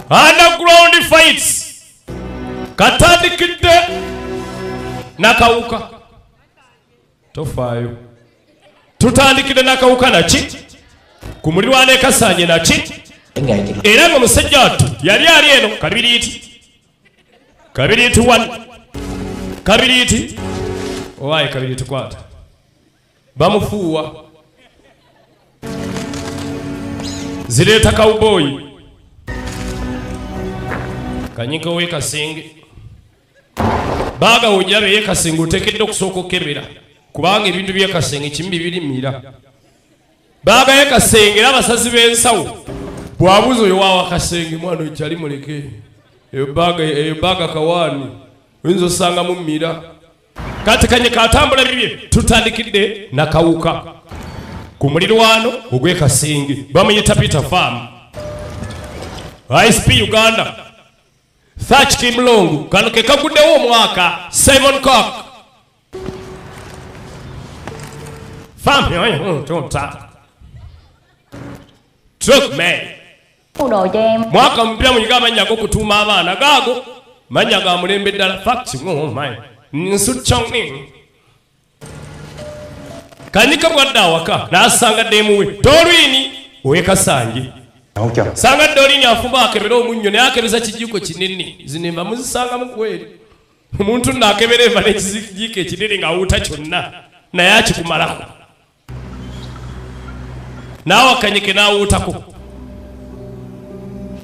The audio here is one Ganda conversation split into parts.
Underground fights. Katandikidde nakawuka. Tofaayo. Tutandikidde nakawuka naki? Ku mulirwana Kasanje naki? Era nga musajja wattu yali ali eno Kabiriiti 1. Kabiriiti. Owaye Kabiriiti kwata. Bamufuuwa. Zireeta cowboy. Kanyike we Kasenge. Baga ojjabe ye Kasenge otekedde okusooka okebera. Kubanga ebintu bye Kasenge kimu bibiri mira. Baga ye Kasenge era abasazi b'ensawo. Bwabuzo yo wawa Kasenge mwana okyali muleke. Eyo baga kawaani. Oyinza osanga mu mira. Kati Kanyike atambula bibye tutandikidde nakawuka. Ku mulirwano ogwe Kasenge bamuyita Peter Farm. ISP Uganda. Thatch Kimlongu kano ke kaguddewo omwaka Simon Cock. Farm yoyo tonta. Truck man. Mwaka mpya munyiga amanya go kutuuma abaana gaago manya ga mulembe ddala fact my nsu chongning. Kanyike bwadde awaka n'asanga deemuwe Dorwini owe Kasanje. Sanga Dorwini afumba akebera omunnyo naye akebeza kijiko kinene zinemba muzisanga mu kweri. Omuntu n'akebera eva n'ekijiko ekinene ng'awuuta kyonna naye akikumalako. Naawe Kanyike n'awuutako.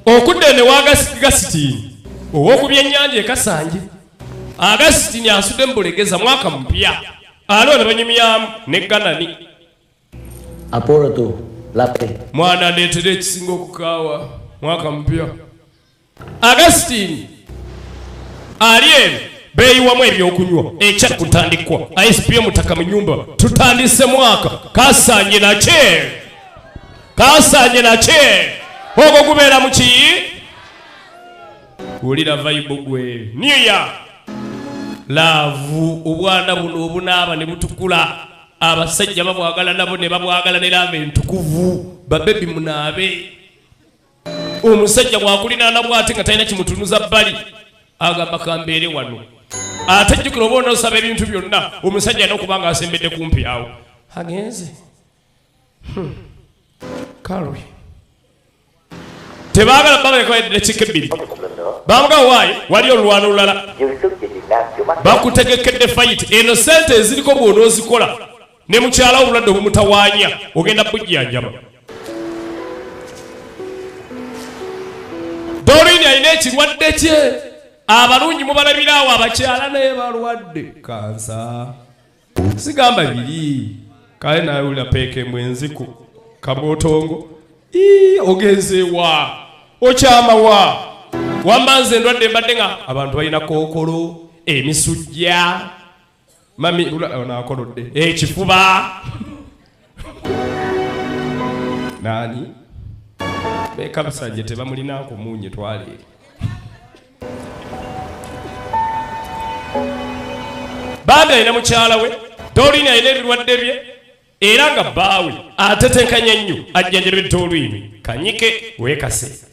Okudde ne w'Agasitini ow'okubya ennyanja Kasanje. Agasitini asudde mu bulegeza mwaka mpya. Alo ne banyumyamu ne Ganani. Apolo tu lape. Mwana ndeetere ekisinga okukaawa mwaka mpya. Agasitini ali eno beeyiwamu ebyokunywa ekya kutandikwa. ISP Omutaka mu nyumba tutandise mwaka Kasanje nakye. Kasanje nakye. Ogwo gubeera mu ki? Wulira vibe gwe. New Year. Laavu obwana buno obunaaba ne butukula. Abasajja babwagala nabo ne babwagala ne lava entukuvu. Babebi munaabe. Omusajja bwakulinaana bw'ate nga talina kimutunuza bbali. Agamba kambeere wano. Atajjukira oba onoosaba ebintu byonna. Omusajja alina okuba nga asembedde kumpi awo. Agenze. Kalwe. Tebaagala baba yakwedde chikebiri. Bamuga waayi wali olwana olulala. Bakutegekedde fight. Eno sente eziriko bw'onoozikola. Ne mukyala obulwadde obumutawaanya ogenda bujjanjaba. Dorwini alina ekirwadde kye. Abalungi mubalabira awo abakyala naye balwadde. Kansa. Sigamba biri. Kale nawe ula peke mwenziku. Kabotongo. Ogenze wa. Okyama wa. Wamanze ndwadde mbadde nga abantu balina kookolo, emisujja. Mami onaakolodde. Ekifuba. Nani? Beka Kasanje tebamulinako munye twale. Baada alina mukyala we, Dorwini alina ebirwadde bye. Era nga bbaawe atetenkanya nnyo ajjanjabire Dorwini. Kanyike weekase.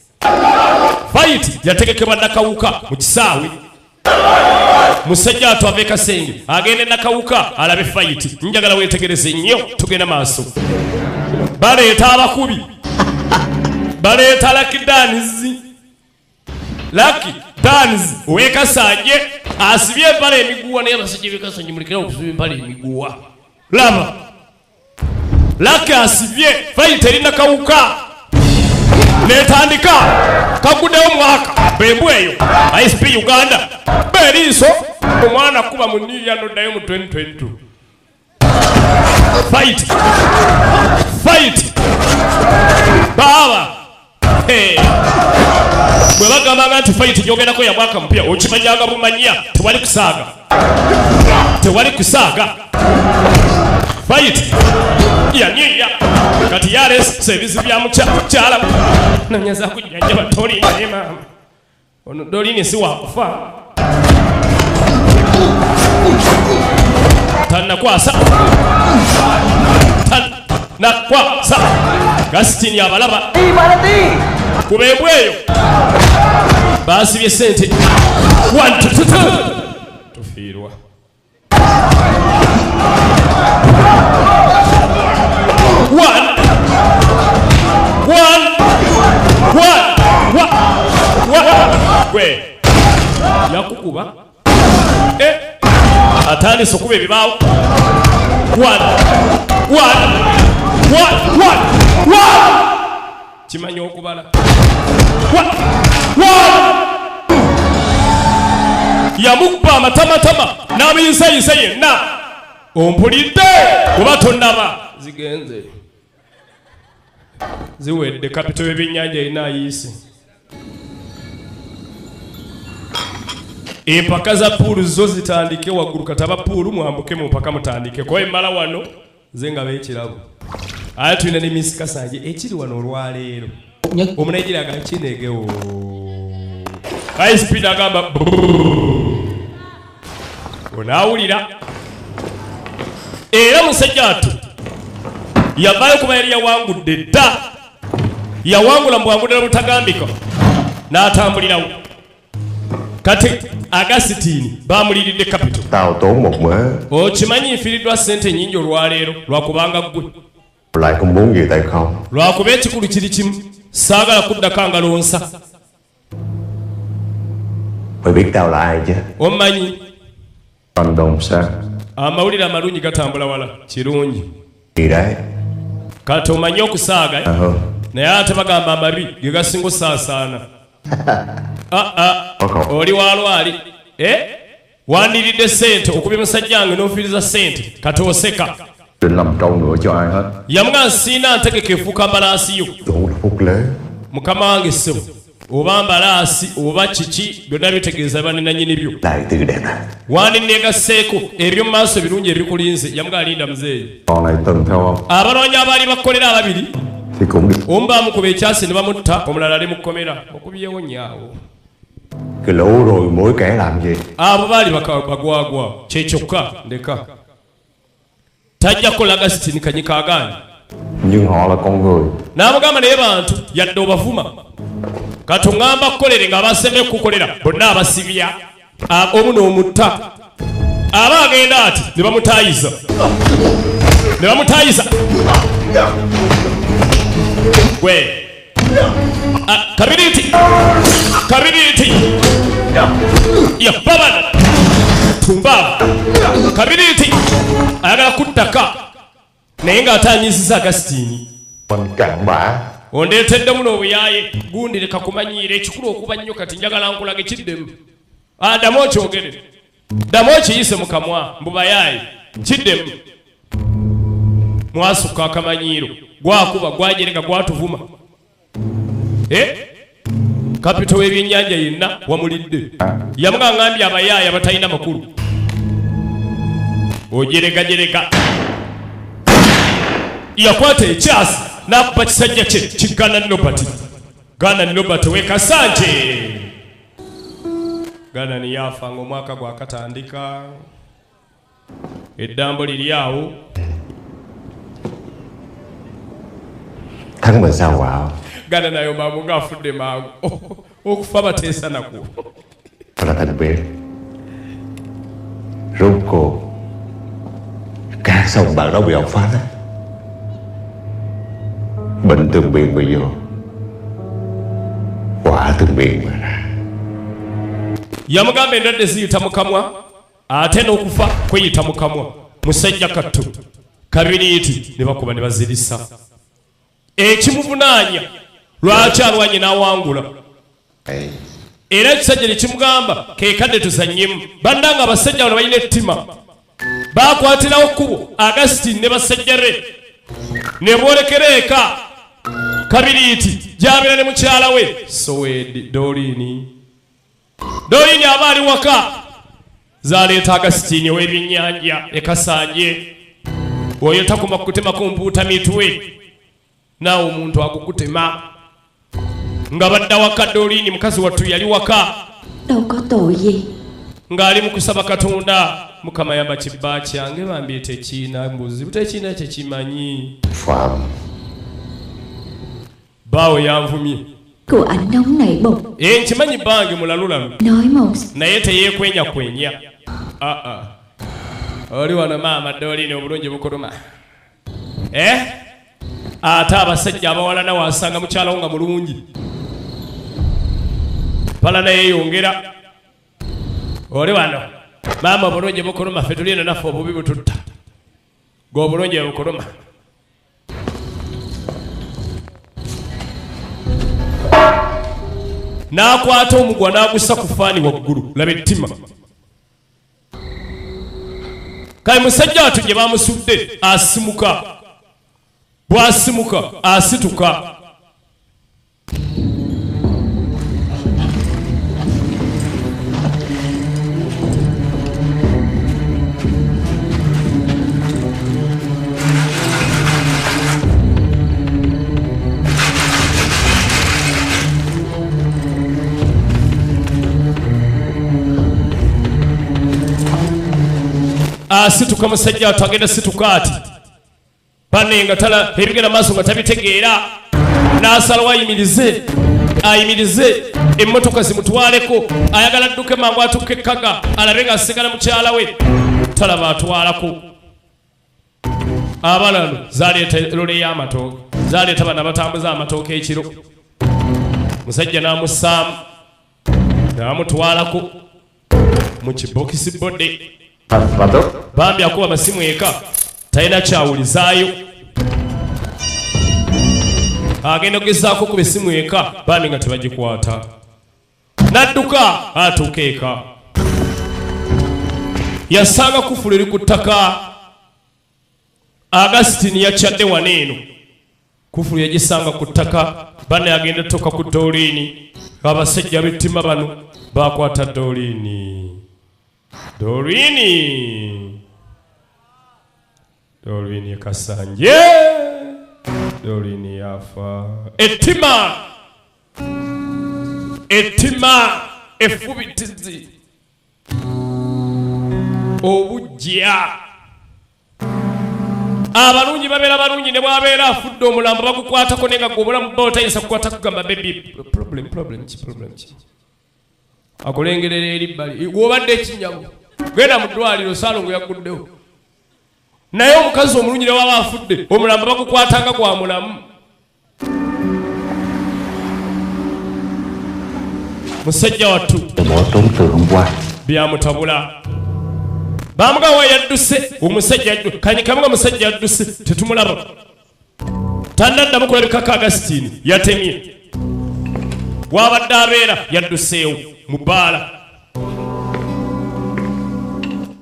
Fight yategekebwa nakawuka mu kisaawe. Musajja atwave Kasenge agende nakawuka alabe fight. Njagala weetegereze nnyo tugenda maaso. Baleeta abakubi. Baleeta Lucky Dance weekasanje asibye empale emiguwa naye abasajja beekasanje mulekera okusiba empale emiguwa. Laba Lucky asibye fight erina kawuka netandika kaguddewo mwaka bembu eyo ISP Uganda beriiso omwana kuba mu New Year noddayo mu 2022 fight baba bwe bagamba nti fight gyogerako ya mwaka mpya okimanyanga bumanya tewali kusaaga fight ya New Year kati yares service bya mukyala nanyaza kujjanja batoli ne mama ono Dorwini si wakufa tanakwasa Gasitini abalaba kubembweyo basibye sente 1 2 tufiirwa gwe yakukuba atandise okuba ebibaawo kimanyi okubala yamukba amatamatama n'abiyisayisa yenna ompulidde kuba tonnaba zigenze ziwedde kapito y'ebyennyanja erina ayiise empaka za puulu zo zitandike waggulu kataba puulu mwambuke mu mpaka mutandike kuba emmala wano ze nga beekirabo ate tulina ne Miss Kasanje ekiri wano olwaleero omunayigiri agamba kinegewo high speed agamba onaawulira era musajja atu yavaayo kuba yali yawangudde dda yawangula mu bwangu ddala butagambika n'atambulirawo kati Agasitini bamuliridde kapito okimanyi nfiiriddwa ssente nnyingi olwaleero lwakubanga ggwe lwakuba ekikulu kiri kimu saagala kuddako angalonsa omanyi amawulire amalungi gatambula wala kirungi kati omanyi okusaaga naye ate bagamba amabi ge gasinga osaasaana oli walwali wandiridde sente okubye musajja wange n'ofiiriza sente kati oseka yamugamba siina ntegeka efuuka mbalaasiyo mukama wange ssebo oba mbalaasi oba kiki byonna bitegeeza banenanyini byo wandineegaseeko ebyo mu maaso birungi ebikulinze yamugamba linda muzeeyi abalwanyi abaali bakolera ababiri omu baamukuba ekyasi ne bamutta omulala ali mu kkomera okubyewo nyaawo abo baali bagwagwa kyekyokka ndeka tajja kukola Agasitini kanyikaagaani n'amugamba naye bantu yadde obavuma kati oŋŋamba kukolere nga abasembe kukukolera bonna abasibya omu n'omutta aba agenda ati ne bamutaayiza gwe kabiriti yababana tumbavu kabiriti ayagala kuttaka naye ng'ataanyizisa Agasitini ondeeteddemu n'obuyaaye gundi leka kumanyiira ekikulu okuba nnyo kati njagala nkulaga kiddemu ddamu okyogere ddamu okiyise mu kamwa mbubayaaye kiddemu mwasukka akamanyiiro gwakuba gwajereka gwatuvuma kapito w'ebyennyanja yenna wamulidde yamugaŋŋambye abayaaya batalina makulu ojeregajereka yakwata ekyasi n'akuba kisajja kye kigana Nobati Gana Nobati wekasanje Gana niyafa ng'omwaka gwakatandika eddambo liri awo Gana nayo mangu ng'afudde mangu okufa bateesa naku rốt cuộc các sông bạn đó bị ông phát á, bệnh từ miệng mà vô, quả từ miệng mà ra. Yamugambe ndadde ziyita mu kamwa ate n'okufa kweyita mu kamwa musajja kattu kabiriiti ne bakuba ne bazirisa ekimuvunaanya lwaki alwanye n'awangula era ekisajja ne kimugamba keekadde tuzannyemu bannanga abasajja bano balina ettima baakwatirawo kkubo Agasitini ne basajja be ne boolekera eka kabiriiti gy'abeera ne mukyala we Soweedi Doliini aba ali waka zaleeta Agasitini ow'ebyennyanja ekasanje oyo takuma kutema kumpuuta mitwe naawe omuntu akukutema nga badda waka Doliini mukazi wattu yali waka ng'ali mu kusaba Katonda Mukama yamba kibba kyange bambi tekiina mbuzi butekiina kye kimanyi bawe yanvumye của anh nóng nảy bụng. Nkimanyi bange mulalulalu Nói một naye teyekwenya kwenya. Oli wano maama Dorine obulungi bukuluma. Ate abasajja abawala nawe asanga mukyala wo nga mulungi. Pala naye yongera. Oli wano maama obulungi bukuluma ffe tuli eno naffe obubi bututta. Gwe obulungi bukuluma. N'akwata omugwa n'agussa ku faani waggulu laba ettima. Kale musajja wattu gye bamusudde asimuka. Bw'asimuka asituka. Asituka musajja wattu agenda situka ati bane nga tala ebigenda maaso nga tabitegeera n'asalawo ayimirize emmotoka zimutwaleko ayagala adduke mangu atukke ekkaga alabe nga asigala mukyala we talaba atwalako. Abalalo zaleeta lole y'amatooke zaleeta bana batambuza amatooke ekiro. Musajja n'amussaamu n'amutwalako mu kibokisi bodde. Bambi akuba amasimu eka talina kyawulizaayo. Agenda kugezaako kuba essimu eka bambi nga tebagikwata. N'adduka atuuka eka. Yasanga kufulu eri ku ttaka. Augustine yakyadde wano eno. Kufulu yagisanga ku ttaka. Bane agenda toka ku Dorine. Abasajja b'ettima bano bakwata Dorine. Dorine kasanje. Dorine yafa. Ettima efubitizi obujja. Abalungi babeera balungi ne bwabeera afudde omulambo bagukwatako nenga gw'obulamu bba otayinza kukwata kugamba baby problem ki. Akulengerera eribbali gw'obadde ekinyago genda mu ddwaliro Saalongo yaguddewo. Naye omukazi omulungi ne waba afudde omulambo bagukwatanga gwa mulamu. Musajja wattu byamutabula. Bamugawa yadduse omusajja kanyikamuga musajja yadduse tetumulaba. Tannaddamu kulabikako Augustine yatemye. Wabadde abeera yadduseewo mu bbaala.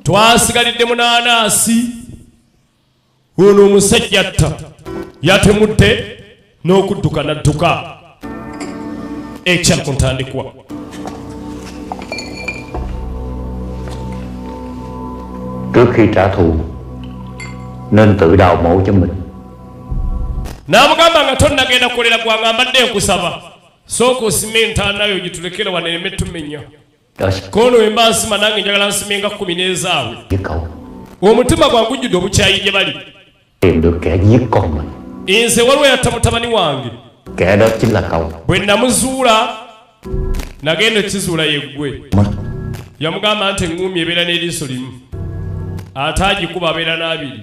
Twasigalidde mu naanaasi. Ono omusajja atta yatemudde n'okudduka n'adduka. Ekyali ku ntandikwa. Trước khi trả thù nên tự đào mộ cho mình. N'amugamba nga tonnagenda kukolera gwange mbadde nkusaba. Sooka osime entaanayo gitulekera wano ereme tumenya. Kono emba nsima nange njagala nsime nga 10 n'ezaawe. Omutima gwange gujjudde obukyayi gye bali. Tìm được kẻ giết con mình. Nze waliwo yatta mutabani wange. Kẻ đó chính là cậu. Bwe namuzuula nagenda ekizuula yeggwe. Yamugamba nti eŋŋumi ebeera n'eriiso limu. Ate agikuba abeera n'abiri.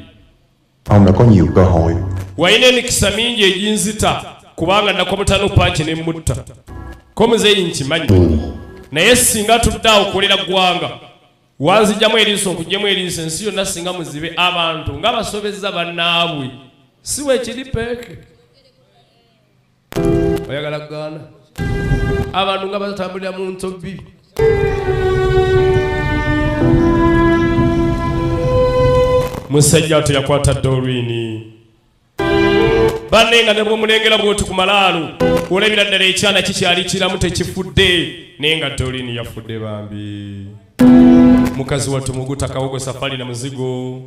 Ông đã có nhiều cơ hội. Walina emikisa mingi eginzita kubanga nakomutano panki ne mutta. Ko muzeeyi nkimanyi. Naye singa tudde okolera ggwanga wanzijjamu eriiso nkuggyemu eriiso ensi yonna singa muzibe abantu nga basobezza bannaabwe si weekiri peeke. Oyagala kugaana abantu nga batambulira mu ntobi. Musajja wattu yakwata Dorine. Banne nga ne bw'omulengera bw'oti ku malaalo olabira ddala ekyana kikyali kiramu tekifudde naye nga Dorine yafudde bambi. Mukazi wattu muguta kawogo safari na muzigo.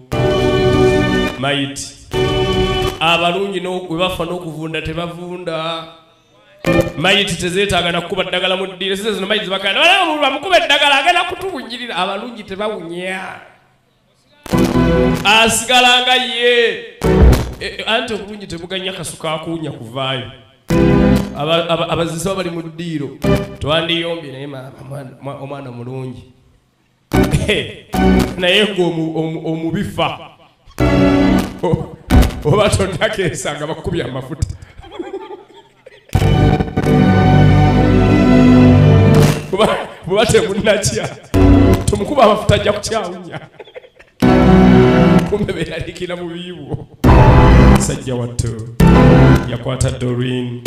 Maiti. Abalungi bwe bafa n'okuvunda tebavunda. Maiti tezeetaaga na kukuba ddagala mu ddiiro. Size zino maiti zibagana bamukuba eddagala agenda kutuwunyirira. Abalungi tebawunya. Asigalanga ye. Anti obulungi tebuganya kasuka akuwunya kuvaayo. abazisa bali mu ddiiro twandiyombye naye omwana mulungi naye ng'omubifa oba tonnakeesanga bakubye amafuta buba temunnakya tomukuba amafuta ajja kukyawunya kumbe beyalikira mu biibo sajja watto yakwata Doreen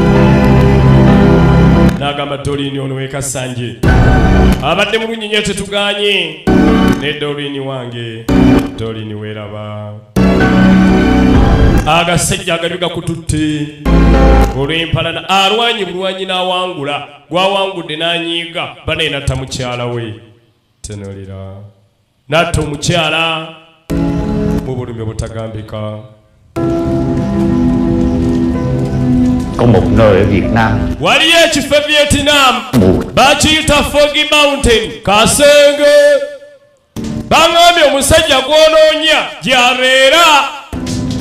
n'agamba Doreen ono wekasanje abadde mu lunyinyi tetuganye ne Doreen wange Doreen weeraba agasajja agali gakututte olw'empalana alwanyi bulwanyi n'awangula gwawangudde n'anyiiga banaye natta mukyala we tenolera natta omukyala mu bulumi butagambika. Có một nơi ở Việt Nam waliyo ekifo Vietnam bakiyita Foggy Mountain Kasenge bangambye omusajja gw'onoonya gy'abeera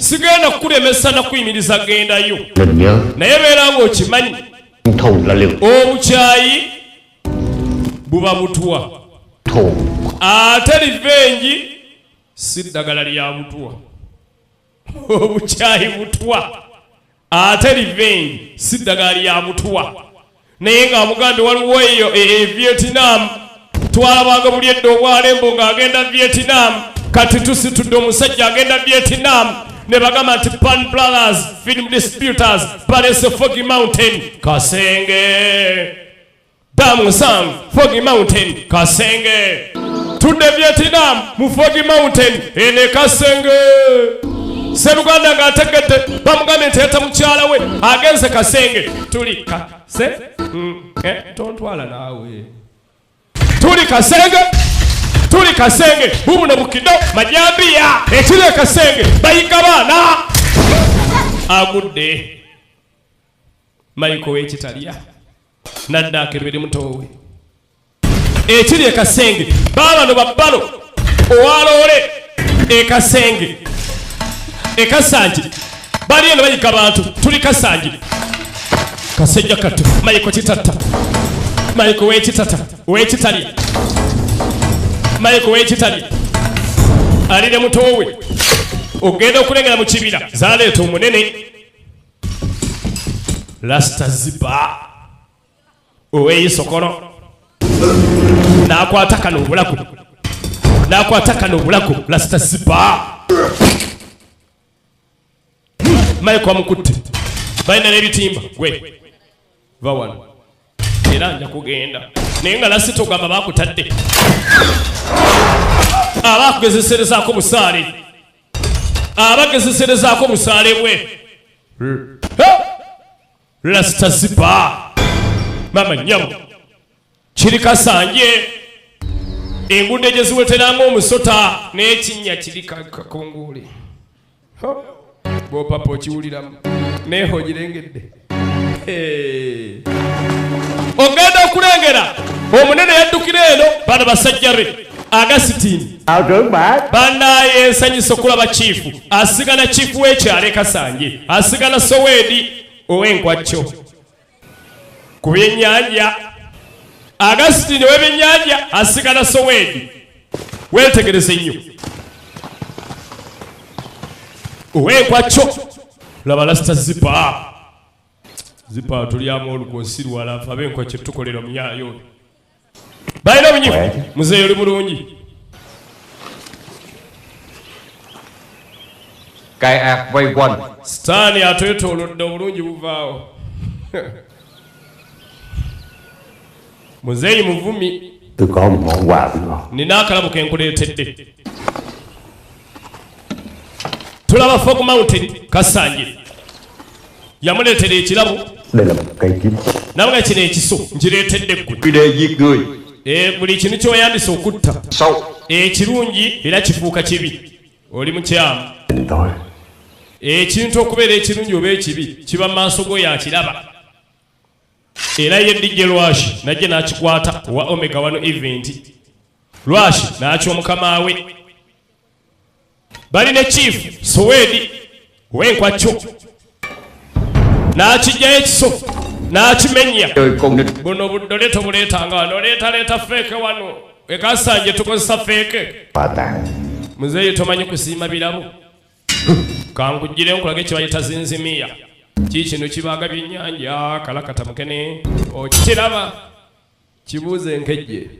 sigenda kukulemesa na kuyimiriza gendayo naye beera ng'okimanyi obukyayi buba butwa ate livengi si ddagala lya butwa obukyayi butwa ate livengi si ddagala lya butwa naye ng'amugambe waliwo eyo Vietnam twalabanga buli edda obwalembo ng'agenda Vietnam kati tusitudde omusajja agenda Vietnam ne bagamba nti Pan Brothers Film Distributors Palace Foggy Mountain Kasenge Damusang Foggy Mountain Kasenge tudde Vietnam mu Foggy Mountain ene Kasenge Seruganda ng'ategedde bamugambe nti yata mukyala we agenze Kasenge tuli kase tontwala naawe tuli Kasenge bubuno bukido majambiya ekire Kasenge bayika baana agudde mayiko w'ekitaliya nadda akebere mutowe ekire Kasenge babano babbalo owaloole Kasenge Kasanje bali eno bayika bantu tuli Kasanje kasejja katu mayiko kitata mayiko w'ekitaliya mayiko w'ekitali alire mutowe ogenda okulengera mu kibira zaleeta omunene Rasta ziba ow'eyisokolo n'akwata Kano obulaku Rasta ziba mayiko amukutte balina n'ebitimba gwe va wano era nja kugenda naye nga Rasta togamba bakutadde abakugezeserezaako busaale bwe Rasta ziba mama nyamo kiri Kasanje enguudo gye ziweteranga omusota n'ekinnya kiri kakongole bwopapa okiwuliramu neho girengedde ogenda okulengera omunene yaddukira eno bano basajja be agasitini bannaye ensanyisa okulaba chifu asigala chifu w'ekyalo Kasanje asigala Sowedi ow'enkwacyo ku byennyanja agasitini w'ebyennyanja asigala Sowedi weetegereze nnyo ow'enkwacyo laba Rasta zipa tulyamu olukonsirwala afe ab'enkwacyo tukolera omuyaayo balina obunyifu muzeeyo oli bulungi sitaani atwetoolodde obulungi buvaawo muzeeyi muvumi nina akalabo ke nkuleetedde tulaba Foggy Mountain Kasanje yamuleetera ekirabo nabuga kino ekiso nkireetedde ggwe buli kintu ky'oyandisa okutta ekirungi era kifuuka kibi oli mukyamu ekintu okubeera ekirungi oba ekibi kiba mu maaso go yakiraba era ye DJ Lwashi najje n'akikwata owa Omega 1 event Lwashi n'akyo mukama we bali ne chief Sowedi w'enkwacyo n'akijjayo ekiso n'akimenya buno buddole tobuleetanga wano leeta feeke wano ekasanje tukozesa feeke muzeeyi tomanyi kusiima birabo kankugire nkulage ekibayita zinzimiya kikino kibaaga byennyanja kalakata mukene okiraba kibuuze enkejje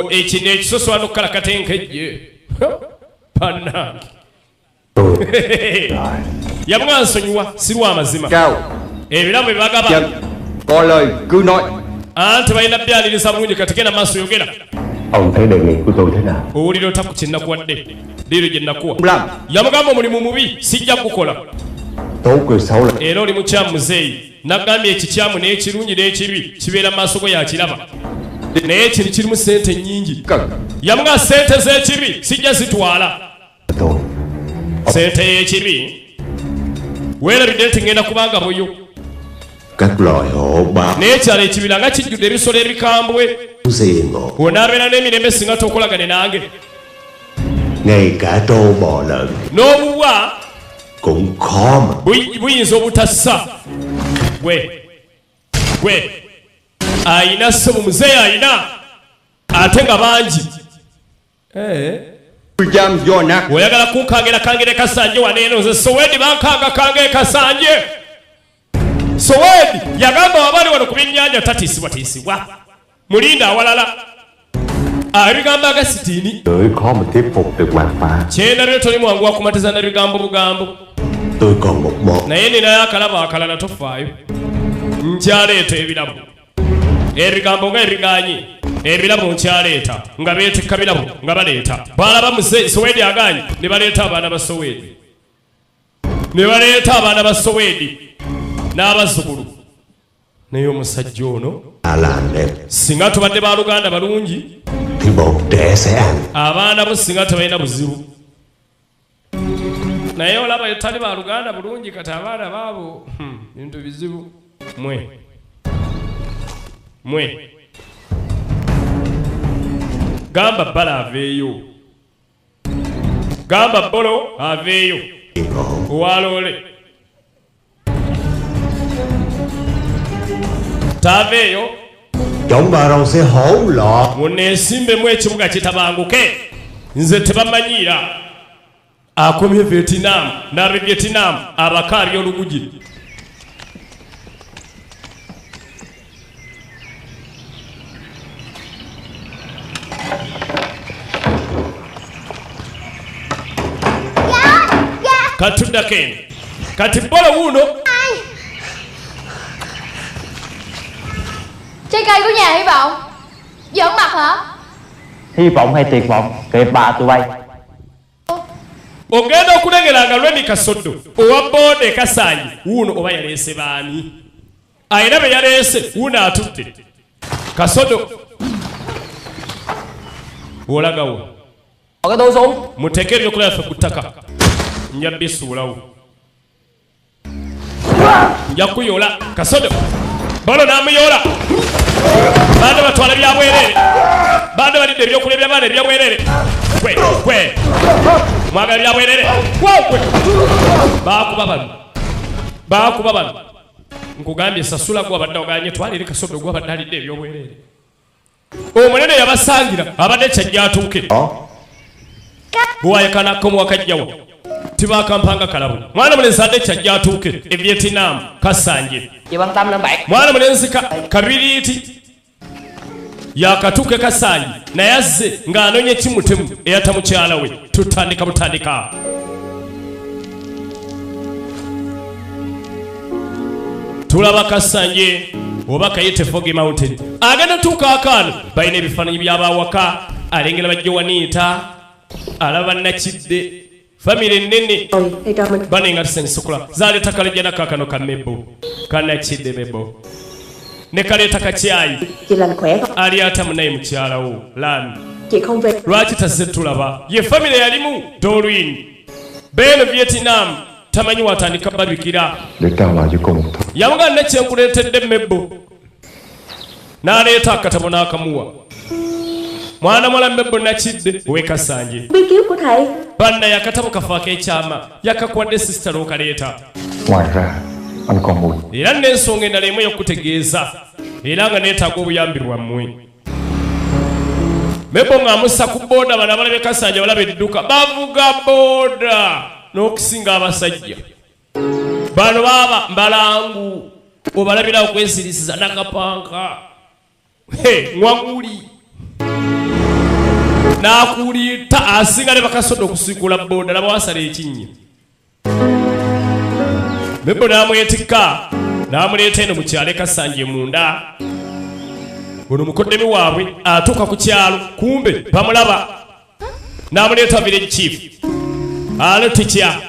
ekino ekisoso wano kalakata enkejje pannange yamwansonyiwa si lw'amazima ebirabo byebagaba anti balina byaliriza bulungi kati genda maaso yogera owulira otaku kyenakuwadde liiro gye nakuwa yamugamba omulimu mubi sijja kukola era oli mukyamu muzeeyi nagambye ekikyamu n'ekirungi n'ekibi kibeera mu maaso go yakiraba naye kino kirimu sente nnyingi yamuga sente z'ekibi sijja zitwala sente y'ekibi weerabidde nti ngenda kubanga buyo naye ekyalo ekibira nga kijjudde ebisolo ebikambwe onaabeera n'emirembe singa tokolagane nange n'obuwa buyinza obutassa gwe ayina ssebo muzeeyi ayina ate nga bangi oyagala kunkangira kangire kasanje waneeno nze Soweedi bankanga kange kasanje Soweedi yagamba wabali wano ku byennyanja tatiisibwatiisibwa mulinda awalala ebigambo agasitiini kyendabire toli mwangu wakumatiza na bigambo bugambo naye ninayo akalabo akalala tofaayo nkyaleeta ebirabo ebigambo nga ebiganye ebirabo nkyaleeta nga beetikka birabo nga baleeta balaba muze Soweedi aganye ne baleeta abaana ba Soweedi n'abazzukulu naye omusajja ono singa tubadde ba Luganda balungi abaana bo singa tebalina buzibu naye olaba etali ba Luganda bulungi kati abaana baabo bintu bizibu mwe gamba bbala aveeyo gamba bbolo aveeyo owaloole taveeyo muneesimbemu ekibuga kitabanguke nze tebamanyiira akomye Vietnam n'ab'e Vietnam abakaali olugugi katuddakeni kati bbolo wuuno Trái cây của nhà Hy vọng giỡn mặt hả? Hy vọng hay tuyệt vọng kịp bà tụi bay. Ogenda okulengeranga lwemi kasoddo owa bode kasanyi wuno oba yaleese baani ayina be yaleese wuno atudde kasoddo wolagawo Cái tôi xuống mutekere yokulala ffe ku ttaka nja bisuulawo nja kuyola kasoddo bolo n'amuyoola bande batwala byabwerere bande balidde ebyokulya by'abaana ebyabwerere kwe mwagala byabwerere kwe baakuba bano nkugambye sasula gwabadde oganye twalire kasoddo gwabadde alidde ebyobwerere omunene yabasangira abadde kyajja atuuke bwayakanakomu wakajjawo tibakampanga kalabu mwana mulenzi adde kyajja atuuke e Vietnam kasanje mwana mulenzi kabiriiti yakatuuke kasanje naye azze ng'anonye kimutemu eyata mukyala we tutandika butandika tulaba kasanje oba kayite Foggy Mountain agenda tuuka akaano balina ebifaananyi by'abawaka alengera bajja waniita alaba nakidde famire ennene banenga tusenisukula zaleeta kalejja nakakano ka mebbo kanakidde mebbo ne kaleeta kakyayi ali atamu naye mukyalawo lami lwaki tazze tulaba ye famire yalimu Doreen beeno Vietnam tamanyi watandika babikira yamuga nekyenkuleetedde mebbo n'aleeta akatabo n'akamuwa mwana mwala mebbo nakidde owekasanje banna yakatabo kafa ak'ekyama yakakwadde sisita l'okaleeta Anh còn mùi. Era n'ensonga endala emu y'okutegeeza era nga neetaaga obuyambi bwammwe. Mebo ng'amussa ku booda bano abalabe Kasanja balaba edduka bavuga booda n'okusinga abasajja. Bano baba mbalangu obalabira okwesirisiza nakapanka. Ngwaguli n'akuliita asinga ne bakasoda okusikula booda laba wasala ekinnya. Mebo n'amwetikka n'amuleeta eno mu kyalo Kasanja munda. Ono mukodemi waabwe atuuka ku kyalo kumbe bamulaba n'amuleeta village chief. Alo ticha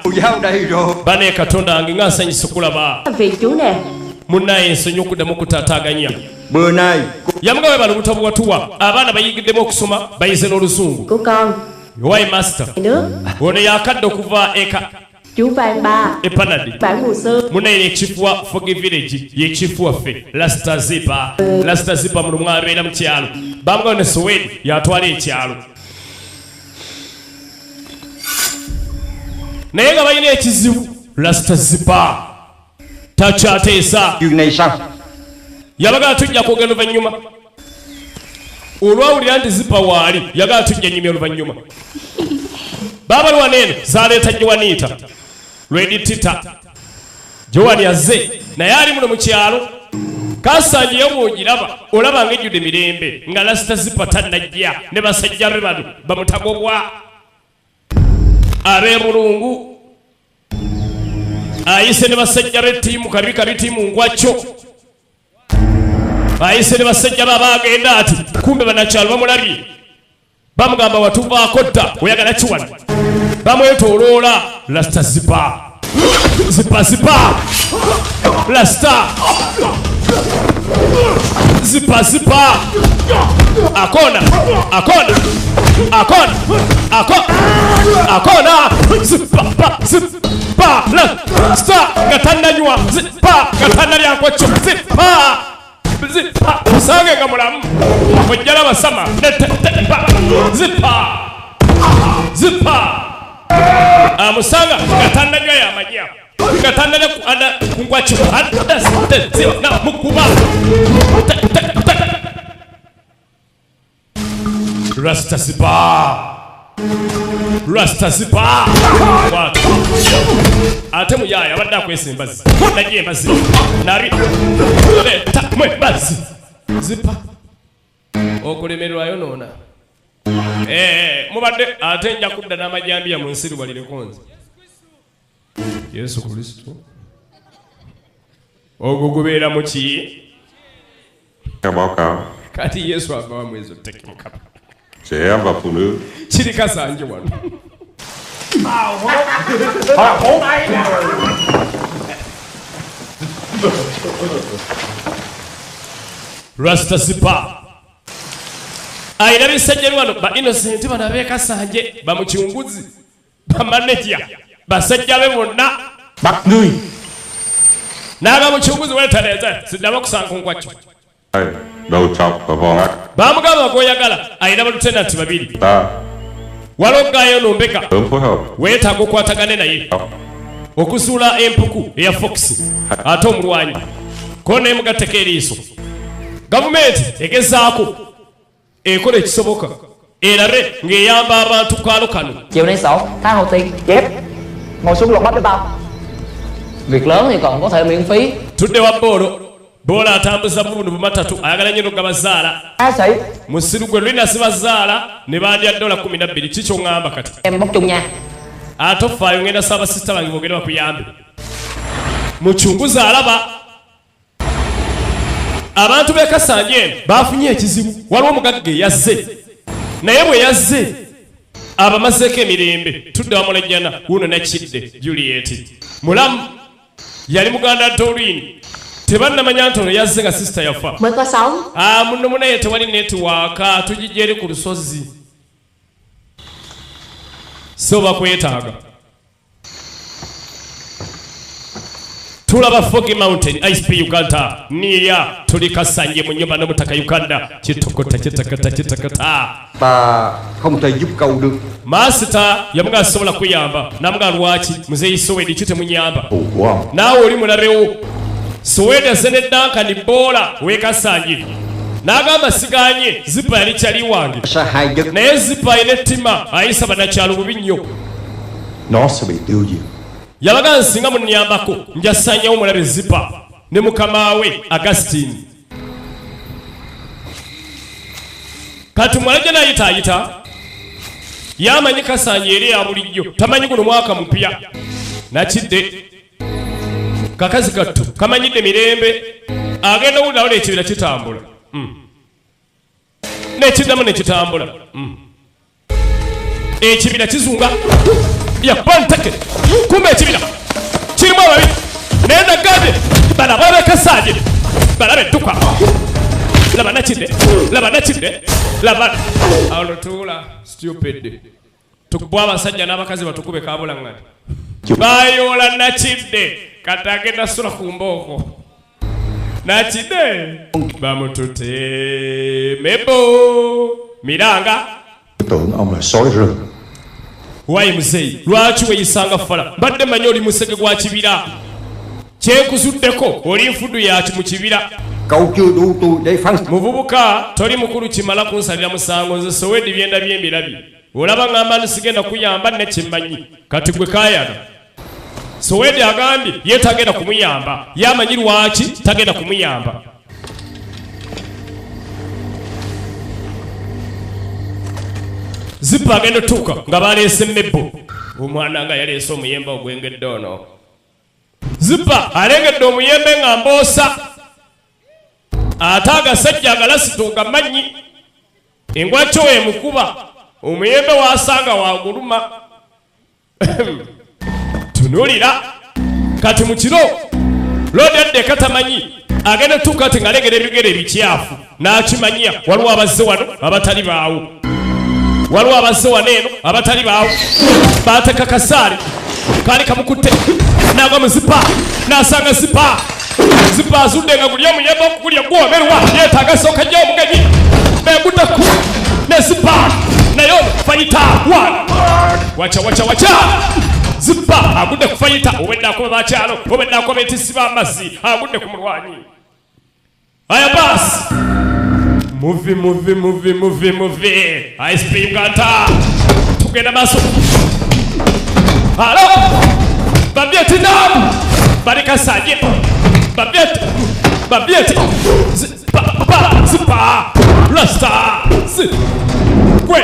bane Katonda wange nga nsanyusa okulaba. Vì chú nè. Munnaye ensonyi okuddamu okutaataaganya. Bữa nay Yamugawe bano obutabo bwatuwa abaana bayigiddemu okusoma bayize n'oluzungu. Của con. Why master? Nước. Ono yakadde okuva eka Chú Phan Ba. epanadi. Bản mùa sơ. Munnaye yekifu wa Forgive Village yekifu waffe Rasta Zipa. Rasta Zipa muno mwabeera mu kyalo. Bamugawe ne Sowedi yatwala ekyalo. Naye nga balina ekizibu Rasta Zipa takyateesa. Chuyện này sao? Yabagala tujja kwogera oluvannyuma. Olwawulira nti Zipa waali yagala tujja nnyimya oluvannyuma. Baba lwaneeno zaaleeta Joanita Lwedi Tita. Joani yazze naye ali muno mu kyalo. Kasanja yo bw'ogiraba olaba ng'ejjudde mirembe nga Rasta Zipa tannajja ne basajja be bano bamutagobwa. Ab'emulungu ayise ne basajja b'ettiimu kabi ttiimu ngwacyo. Ayise ne basajja baagenda ati kumbe banakyalo bamulabye bamugamba watuvaako dda oyagala kiwano. Bamwetooloola Rasta Zipa. Zipa Zipa Rasta Zipa Zipa akona akona akona akona Zipa Zipa Rasta gatannanywa Zipa gatannalyankocyo Zipa Zipa musange nga mulamu ojjala basama Zipa Zipa amusanga gatannanywa yamanya gatannalya kunkwakyo na mukuba Rasta Zipa Rasta Zipa ate muyaya abadde akwesa embazi najja embazi nari leta mwe embazi Zipa okulemerwayo noona. Mubadde ate nja kudda n'amajambiya mu nsi lubalireko nze Yesu Kristo. Ogwo gubeera mu ki? Kati Yesu ava mu ezo tteke Mukama. Kiri Kasanja wano. Rasta Zipa ayina bisajja wano ba innocent bano ab'e Kasanje bamukiunguzi bamaneja basajja be bonna Baknui. n'aba mukiunguzi weetaleza siddama okusanga nkwakyo. Đâu chọc và vò ngắt Bamugamba gw'oyagala ayina balutenanti babiri. ta Waloggayo nombeka sớm phối hợp weetaaga okwatagane naye okusuula empuku eya Fox ate omulwanyi ko neemugatteko eriiso. Gavumenti egezaako ekola ekisoboka erabe ng'eyamba abantu kaalo kano. Chiều nay sổ, tháng đầu tiên. Chép. Ngồi xuống lột bắp với tao. Việc lớn thì còn có thể miễn phí. Tudde wa boolo boola atambuza buno bumatatu ayagala nnyo nga bazaala. Sĩ. Musiru gwe lwina si bazaala ne bandya $12 kikyo ngamba kati. Em bốc chung nha. Ate offaayo ngenda ssaabasista bange boogere bakuyambe. Mucunguzi alaba abantu b'e Kasanja eno baafunye ekizibu. Waliwo omugagga yazze naye bwe yazze abamazeeko emirembe tudde wamulajjana wuno nakidde Juliet mulamu yali muganda Doreen tebannamanya nti ono yazze nga sisita yafa. Mới có sống. Muno munaye tewali netiwaaka tugijja eri ku lusozi so bakwetaaga tulaba Foggy Mountain ISP Uganda niya tuli Kasanje mu nyumba n'Omutaka Uganda kitokota kitakata. Ta không thể giúp cậu được. Master yamga asobola kuyamba namga lwaki muzeyi Sowedi kite munyamba nawe oli mulabewo Sowedi azene danka ni bola we Kasanje nagamba siganye zipa yali kyali wange naye zipa ine ttima ayisa banakyalo bubi nnyo nó sẽ bị tiêu diệt. yabaga nsinga munyambako njasanyawo mulabe zipa ne mukama we Augustine kati mwalaje nayitaayita yamanyi Kasanje eri ya bulijjo tamanyi guno mwaka mupya nakidde kakazi kattu kamanyidde mirembe agenda owulirawo n'ekibira kitambula n'ekiddamu nekitambula ekibira kizunga yapantake kumbe ekibira kirimu ababi naye nagambye balabe Kasanje balabe edduka laba nakidde laba olutuula stupid tukubwa abasajja n'abakazi batukube kabulangani bayola nakidde kati agenda sula ku mbooko nakidde bamutute mebo miranga Tưởng ông là sói rừng. wayi muzeyi lwaki weyisanga fala mbadde manyi oli musege gwa kibira kyekuzuddeko oli nfudu yaki mu kibira Cậu chưa đủ tuổi để phán xử. muvubuka toli mukulu kimala kunsalira musango nze Sowedi byenda byembirabi olaba ngamba nsigenda kuyamba nekimmanyi kati gwe kayana Sowedi agambye ye tagenda kumuyamba yamanyi lwaki tagenda kumuyamba zipa agenda tuuka nga baleese mebbo omwana nga yaleese omuyembe ogwengedde ono zipa alengedde omuyembe nga mboosa ate agasajja agalasita ogamanyi engwakyo emukuba omuyembe wasanga waguluma tunulira kati mu kiro lodi adde katamanyi agenda tuuka ati ng'alengera ebigere ebikyafu n'akimanyia waliwo abazze wano abatali baawo waliwo abazze wano eno abatali baawo baateka kasaale kaali kamukutte n'agwa mu zipa n'asanga zipa azudde nga gulya omuyembe okugulya gwomerwa yeetaaga sooka nnyo omugenyi beguddeku ne zipa naye fayita wacha zipa agudde ku fayita obwedde akoba bakyalo obwedde akoba etisi b'amazzi agudde ku mulwanyi aya basi muvi ISP Uganda tugenda maaso halo babyeti nam bali Kasanje babyeti zipa rasta gwe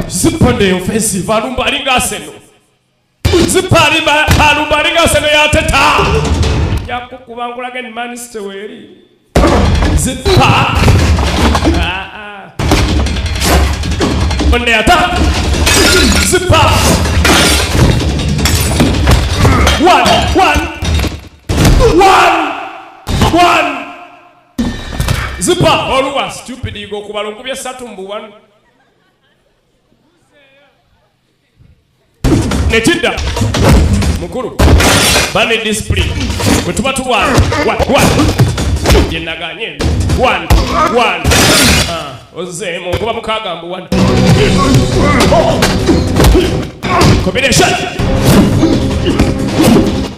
zipa ndi offensive alumba alinga Arsenal zipa alumba alinga Arsenal yateta yakukubangulaga ni Manchester weri zipa onde ata zipa one zipa oluwa stupid igo kubala nkubya 3 mbu 1 nekidda mukulu bane discipline wetuba tuwana yenaganye 1 ozemo kuba mukaga mbu 1 combination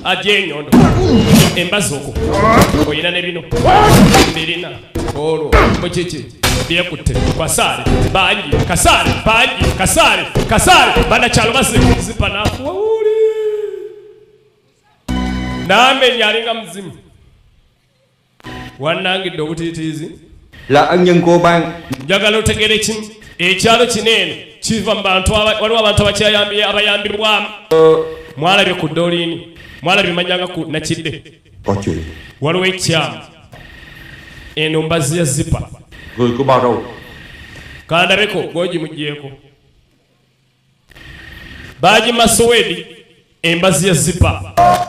ajje nyondo embazoko oyina ne bino birina olo mocheche byekutte kwasale bangi kasale bana chalo basi zipa nafu uli namenya alinga mzimu wanangidde obutitiizi Là ân nhân cô bang. njagala otegere kimu ekyalo kinene kiva mu bantu waliwo abantu abayambibwamu mwalabye ku dolini mwalabye manyanga ku nakidde Có chuyện. waliwo ekyamu eno mbazi ya zipa Người có bao đâu? kandabeko gwogimugyeko bagima Sowedi embazi ya zipa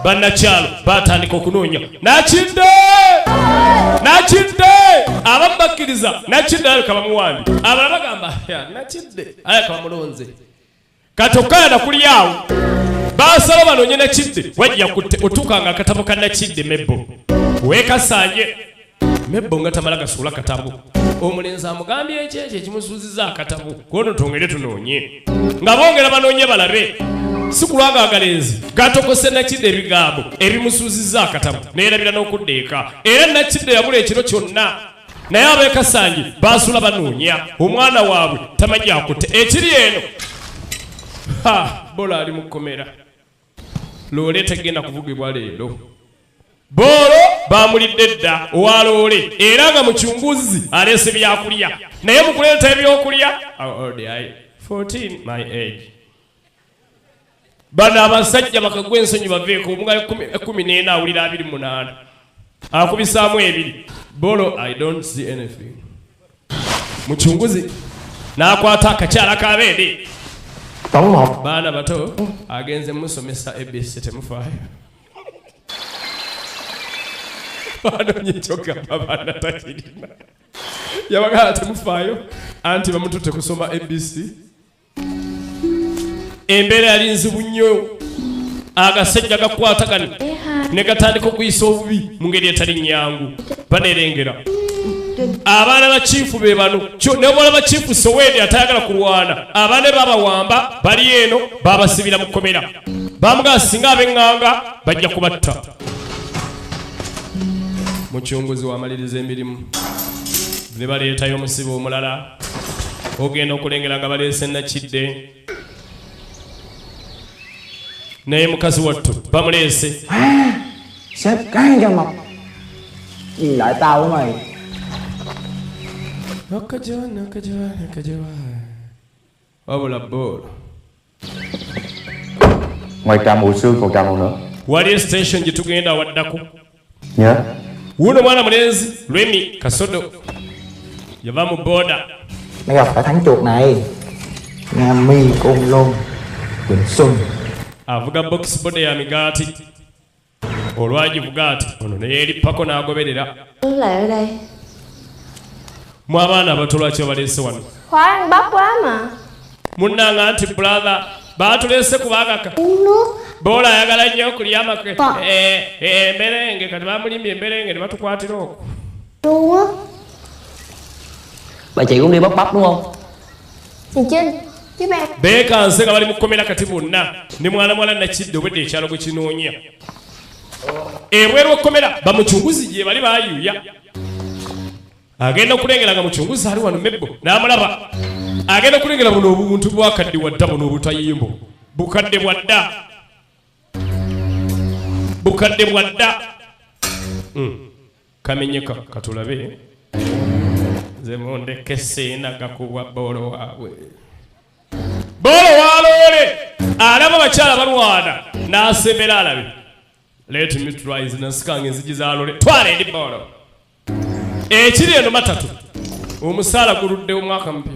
bannakyalo batandika okunoonya nakidde abamubakkiriza nakidde alabika bamuwambi abalala bagamba nakidde alabika bamulonze kati okukayana kuli awo basala banonye Nakidde wajja kutte otukanga akatabo ka Nakidde Mebbo weekasanje Mebbo nga tamala gasula katabo omulenzi amugambye ekyekyo ekimusuuziza akatabo kono tongere tunoonye nga bongera banoonye balabe si kulwaga agalenzi gatokose Nakidde ebigambo ebimusuuziza akatabo neerabira n'okuddeeka era Nakidde yabula ekiro kyonna naye abeekasanje baasula banoonya omwana waabwe tamanyi akutte ekiri eno Bolo ali mu kkomera loole tegenda kuvugibwa leero Bolo bamulidde dda owa loole era nga mukyunguzi aleese byakulya naye mu kuleeta ebyokulya 14 my age bano abasajja bakagwa ensonyi baveeko omugayo 14 awulira 28 akubisaamu 2 Bolo I don't see anything mukyunguzi n'akwata akakyala kabeede baana bato agenze musomesa ABC temufaayo banonye kyogamba baana takirina yabagala temufaayo anti bamututte kusoma ABC embeera yali nzibu nnyo agasajja gakwatagana ne gatandika okuyisa obubi mu ngeri etali nnyangu banerengera abaana ba chifu be bano ne bola ba chifu Soweto atayagala kulwana abaana babawamba bali eno babasibira mu kkomera bamuga singa abenganga bajja kubatta mukyunguzi wamaliriza emirimu ne baleetayo omusibo omulala ogenda okulengera nga baleese Nakidde naye mukazi wattu bamuleese sếp căng cho mập nhìn lại tao của mày Nakajawa wabula Bolo Ngoài trà mùi xương còn trà mùi nữa. wali station gitugenda waddako Nhớ. wuno mwana mulenzi Remy Kasodo yava mu boda mày gặp phải thằng chuột này Nga mi Côn Lôn Quỳnh Xuân avuga box boda ya migaati olwagivuga ati ono naye erippako n'agoberera Lại ở đây mu abaana abato lwaki babaleese wano Khóa ăn bắp quá mà munnanga anti brother baatuleese kubagaka Uống nước Bolo ayagala nnyo okulya amake Pa. emberenge kati bamulimbye emberenge ne batukwatira okwo Luôn á Bà chị cũng đi bắp bắp đúng không? Nhìn Trinh Chứ ba beekanse nga bali mu kkomera kati bonna ne mwana Nakidde obwedde ekyalo gwe kinoonya ebweru okkomera bamukyunguzi gye bali baayuuya agenda okulengera nga mukyunguzi ali wano Mebbo n'amulaba agenda okulengera buno obuntu bwakadde wadda buno obutayimbo bukadde bwadda kamenyeka katulabe nze mondeke seena gakubwa Bolo waabwe Bolo waloole alaba bakyala balwana n'asembera alabe let me try zinasikanga enzigi zaloole twala eri Bolo ekiri eno matatu omusaala guludde omwaka mpya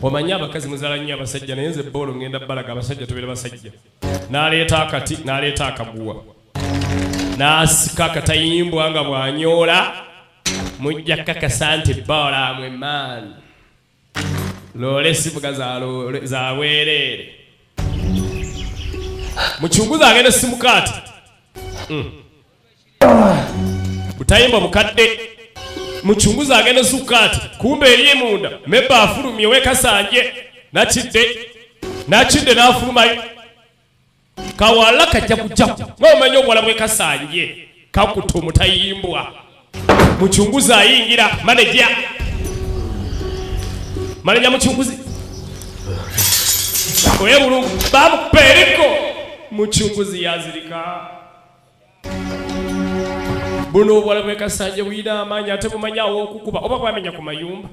omanyi abakazi muzaala nnyo abasajja naye nze Bolo ngenda balaga abasajja tubeere basajja n'aleeta akati n'aleeta akaguwa n'asika akatayimbwa nga bw'anyoola mujja kakasa nti Bolo amwe maani loole sibuga za weereere mukyunguzi agenda simukaati butayimba bukadde mukyunguzi agenda sukaati kumbe eri emunda Mebbo afulumye weekasanje Nakidde n'afulumayo kawala kajja kujaku ng'omanya obuwala bwekasanje kakuta omutayimbwa mukyunguzi ayingira maneja mukyunguzi oye bulungu bamupeereko mukyunguzi yazirika buno obuwala bwekasanje buyina amaanyi ate bumanyawo okukuba oba bwamenya ku mayumba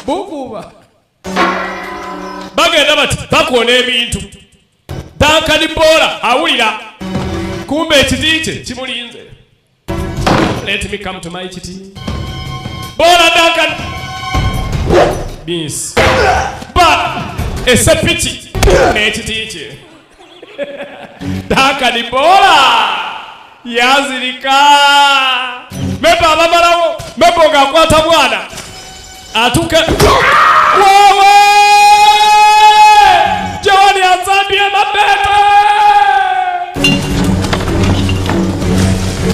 bukuba bagenda bati bakoona ebintu Dankani Bolo awulira kumbe ekiti kye kimulinze let me come to my kiti Bolo Duncan bis ba esepiti n'ekiti kye Dankani Bolo yazirika Mebbo abamalawo Mebbo ng'akwata mwana atuuka Wewe! Jawani azambie mabete!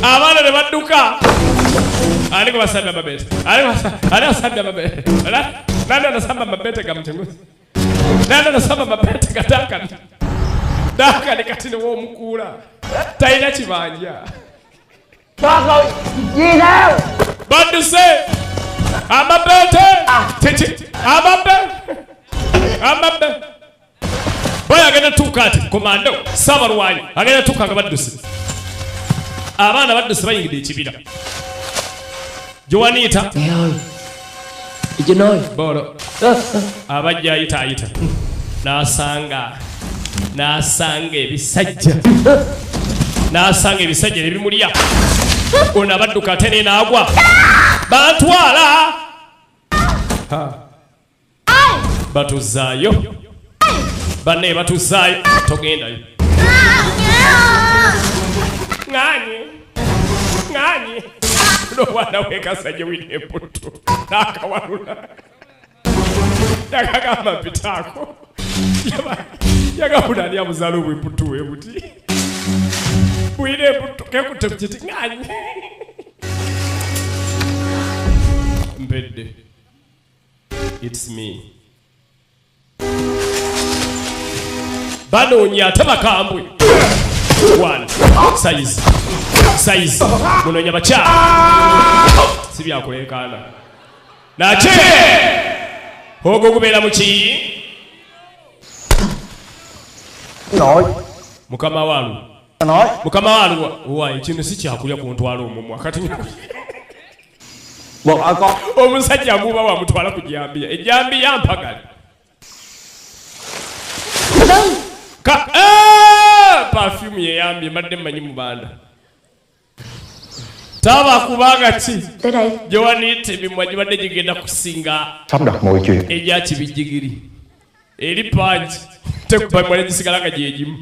Abana ne badduka. Aliko basamba mabete. Aliko basamba mabete. Nani anasamba mabete gamtenguzi? Nani anasamba mabete kataka? Daka ni katini wo mukula. Taina chibanja. Rồi, gì đâu? Bandu se. Amabete. Titi. Amabete. Boya agenda tukati komando. Sabarwanyi. Agenda tukanga badusi. Abana badusi bayingide ekibira. Joanita. Mẹ ơi. Đi trên ơi. Boro. Abajja ayita. Nasanga ebisajja. Nasanga ebisajja ebimulya. Ona badduka tene naagwa. Bantwala. Batuzaayo. Banne batuzaayo. Togendayo. Ng'anye. No wana weka saje wine putu. Nakawalula. Yakagamba pitako. Yakabuna ya muzalu bwiputu webuti. Wine putu kekutemchiti ng'anye. Mbedde. It's me. Bano nyata bakambwe. One. Size. Munonya bacha. Sibya kulekana. Nache. Hogo kubera muchi. Nội. Mukama walu. Nội. Mukama walu wa ikintu si kyakulya ku ntwala omumwa kati. Bo ako. Omusajja muba wa mutwala ku jambiya. Ejambiya mpagali. Perfume ye yambi madde manyi mubanda. Taba kubanga chi. Tới đây. Joanita bimwaji badde jigenda kusinga. Sắp đặt mọi chuyện. Eja kibijigiri. Eri panji. Tekuba mwale jisigala jejimu.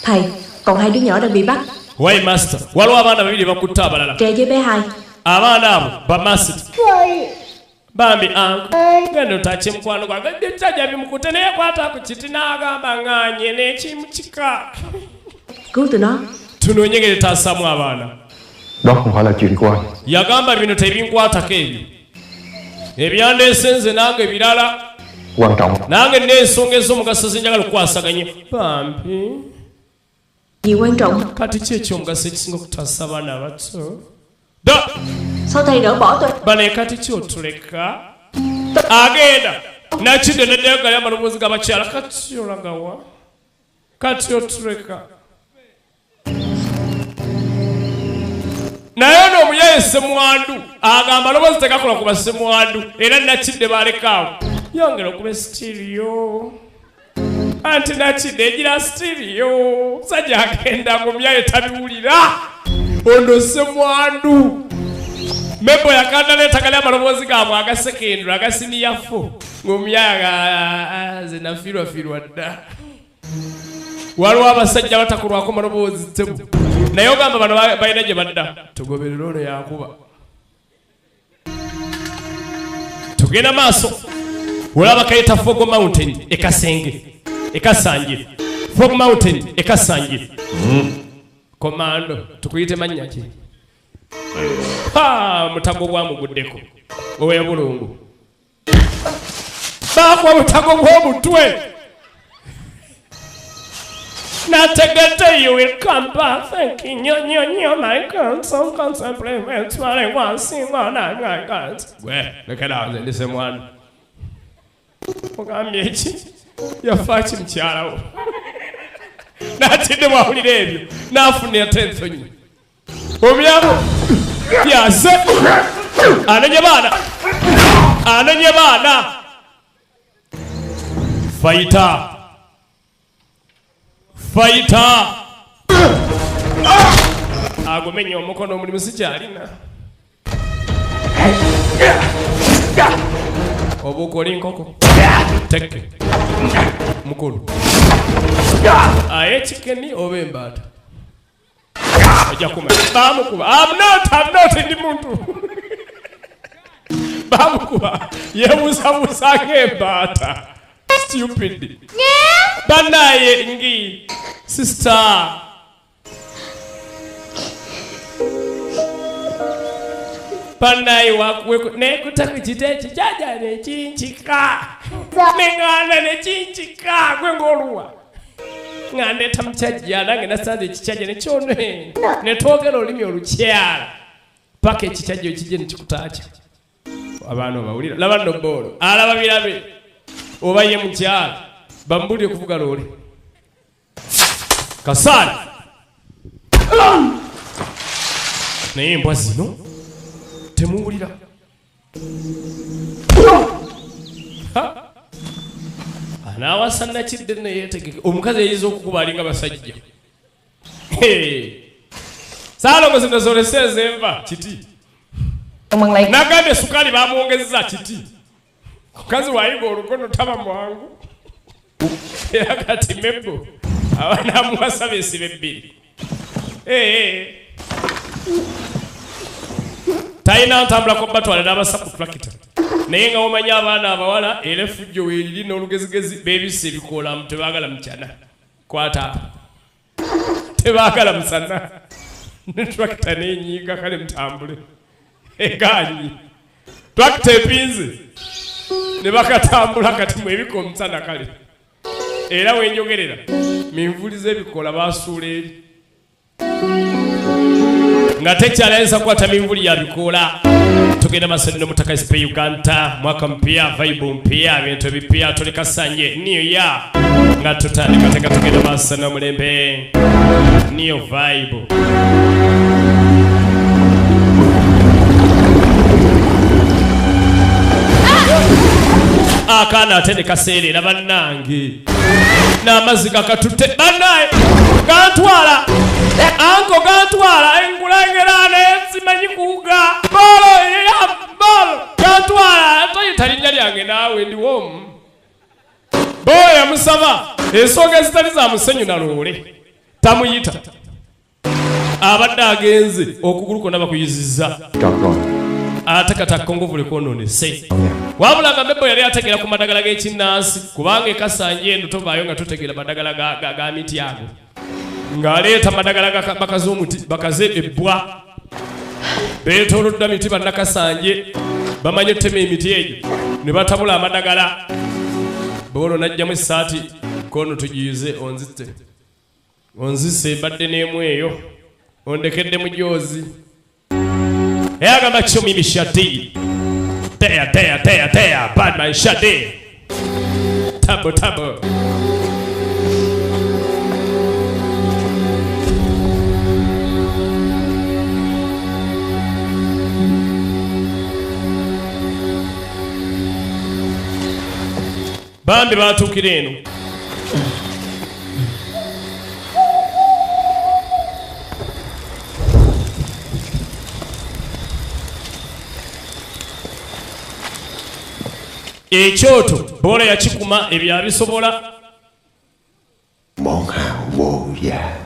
Thầy, còn hai đứa nhỏ đang bị bắt. Why master? Waliwo abaana babiri bakutta abalala. Trẻ với bé hai. Abaana abo bamasiti. Rồi. Bambi genda otache mukwano gwange byajja bimukute naye kwata ku kiti n'agamba ng'anye n'ekimukika. Cứu tụi nó. Tunoonyegere taasaamu abaana. Đó không phải là chuyện của anh. Yagamba bino tebinkwatako ebyo. Ebyandeese nze nange birala. Quan trọng. Nange n'ensonga ez'omugaso zenjagala okukwasaganya. Bambi. Gì quan trọng? Kati ki ekyomugaso ekisinga okutaasa abaana abato? Da! Sao thầy nỡ bỏ tôi? Bane kati ki otuleka? Agenda. Nakide neddayo gali amaloboozi g'abakyala kati olagawa? Kati otuleka. Naye n'omuyaye ssemwandu agamba amaloboozi tegakola ku bassemwandu era nakidde balekaawo yongera okuba sitiriyo. Anti nakidde egira sitiriyo. Sajja agenda ng'omuyaye tabiwulira. Ono ssemwandu. Mebo yakanda leta gali amaloboozi gaabwe agasekendula agasiniyafu. Ng'omuyaye zinafirwafirwa dda. Waliwo abasajja batakulwako maloboozi tebu. Naye ogamba bano balina gye badda. Tugoberera ono yakuba. Tugenda maaso. Olaba kayita Fog Mountain ekasanje. Fog Mountain ekasanje. Komando tukuyite mannya ki? Mutago gwamuguddeko. Owe bulungu. Bakwa mutago gw'omutwe. Nategete, you will come back thinking, my God, some contemplate when smiling one sing one night, my God. Well, look at that, listen one. You're fighting Chiaro. Not in the morning, baby. Now for near 10th on you. Omiabo, yes, Ananyabana. Fighter. Agumenya omukono omulimu sikyalina. Obukoli nkoko. Teke. Mukulu. Aye chikeni obe mbata. Ajja kuma. Bamukuba. I'm not ndi muntu. bamukuba yebuusabuusa ng'embaata stupid bannaye ngi sister bannaye wakuweko nekutaku kiteeki jaja nekinchika neŋŋanda nekinchika gwe ng'oluwa ng'andeeta mukyajja nange nasanze ekikyajja nekyono netwogera olulimi olukyala paka ekikyajja ekijje nekikutaakya abaana obawulira laba nno boolo alaba birabe oba ye mukyala bambulire kuvuga loole kasaale naye embwa zino temuwulira anaawasa nakidde neyetegeke omukazi yayiza okukuba alinga basajja saalongo zino zoleseza enva kiti nagambye sukaali bamwongezeza kiti mukazi wayiga olugono taba mwangu era kati mebbo abanamuwasa besiba ebbiri talina ntambulako batwala n'abasa ku tulakita naye nga womanya abaana abawala era effujjo weeriri n'olugezigezi beebisa ebikoola mu tebaagala mukyana kwata tebaagala musana netulakita n'enyiiga kale mutambule egaanyi tulakita epinze ne bakatambula kati mwebika omusana kale era wenjogerera minvuliza ebikoola baasuula eri nga tekyalaensa kukwata minvuli ya bikoola tugenda masonero Omutaka SP Uganda mwaka mpya vibe mpya bintu ebipya tuleka sanje new year nga tutandika teka tugenda masonero mulembe new vibe akaana atende kaseerera bannange n'amazzi gakatutte bannaye gantwala anko gantwala engulengera n'ensimanyi kuuga bolo bolo gantwala toyita linnya lyange naawe ndi womu boyo yamusaba ensonga ezitali za musenyu na loole tamuyita abadde agenze okugulu konna bakuyizizza ate kati akongovule kwonoonese wabula nga Bebo yali ategera ku madagala g'ekinnansi kubanga ekasanje eno tovaayo nga tutegera madagala ga miti ago ng'aleeta madagala bakaze omuti bakaze ebbwa beetoolodda miti bannakasanje bamanye ottema emiti egyo ne batabula amadagala boolo n'ajjamu essaati kono tugiyize onzise mbadde n'emu eyo ondekedde mu joozi eyagamba kyo mimi shadi teya badman shadi tabo bambi batuukira eno ekyoto boola yakikuma ebyabisobola món hào vô giá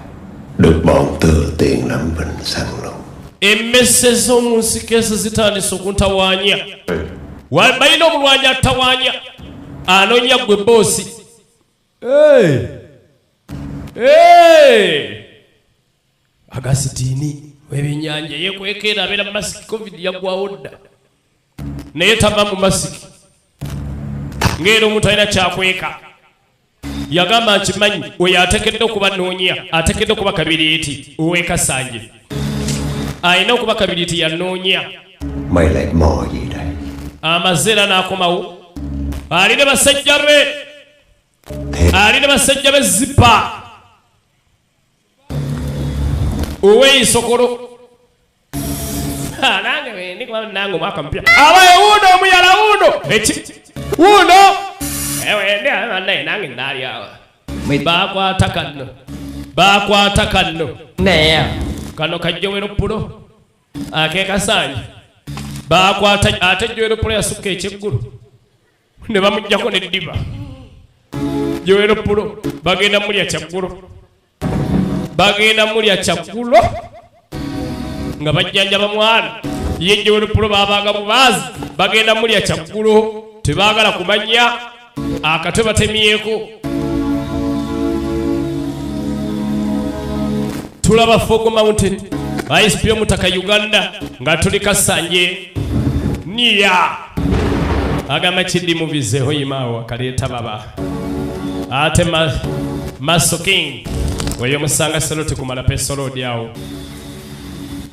được bọn thừa tiền làm bình săn lùng emmese z'omu nsiko ezo zitandise okuntawanya balina omulwanyi atawanya anoonya gwe boosi agasitiini w'ebyennyanja yekwekera abeera mu masiki covid yagwawo dda naye tava mu masiki ng'era omuntu alina kyakweka yagamba nkimanyi oyo atekedde okuba noonya atekedde okuba kabiriiti ow'ekasanje alina okuba kabiriiti yanoonya mày lại mò gì đây amazeera n'akomawo alina basajja be alina basajja be zipa ow'eisokolo nange wendi kuba nange omwaka mpya abaye wuuno omuyala wuuno wuuno wendi naye nange ndaali awa bakwata kanno neya kano kajjowero pulo akekasanje bakwata ate jowero pulo yasukka ekyeggulu ne bamuggyako neddiba jowero pulo bagenda mulya kyaggulo nga bajjanjaba mwana yejje olupulo babaga mubazi bagenda mulya kyaggulo tebagala kumanya akatwe batemyeko tulaba Fogo Mountain ISP Omutaka Uganda nga tuli Kasanje niya agamba kiddi mubizeho yimawo kaleeta baba ate Maso King weyo musanga Seloti kumala pesolodi yawo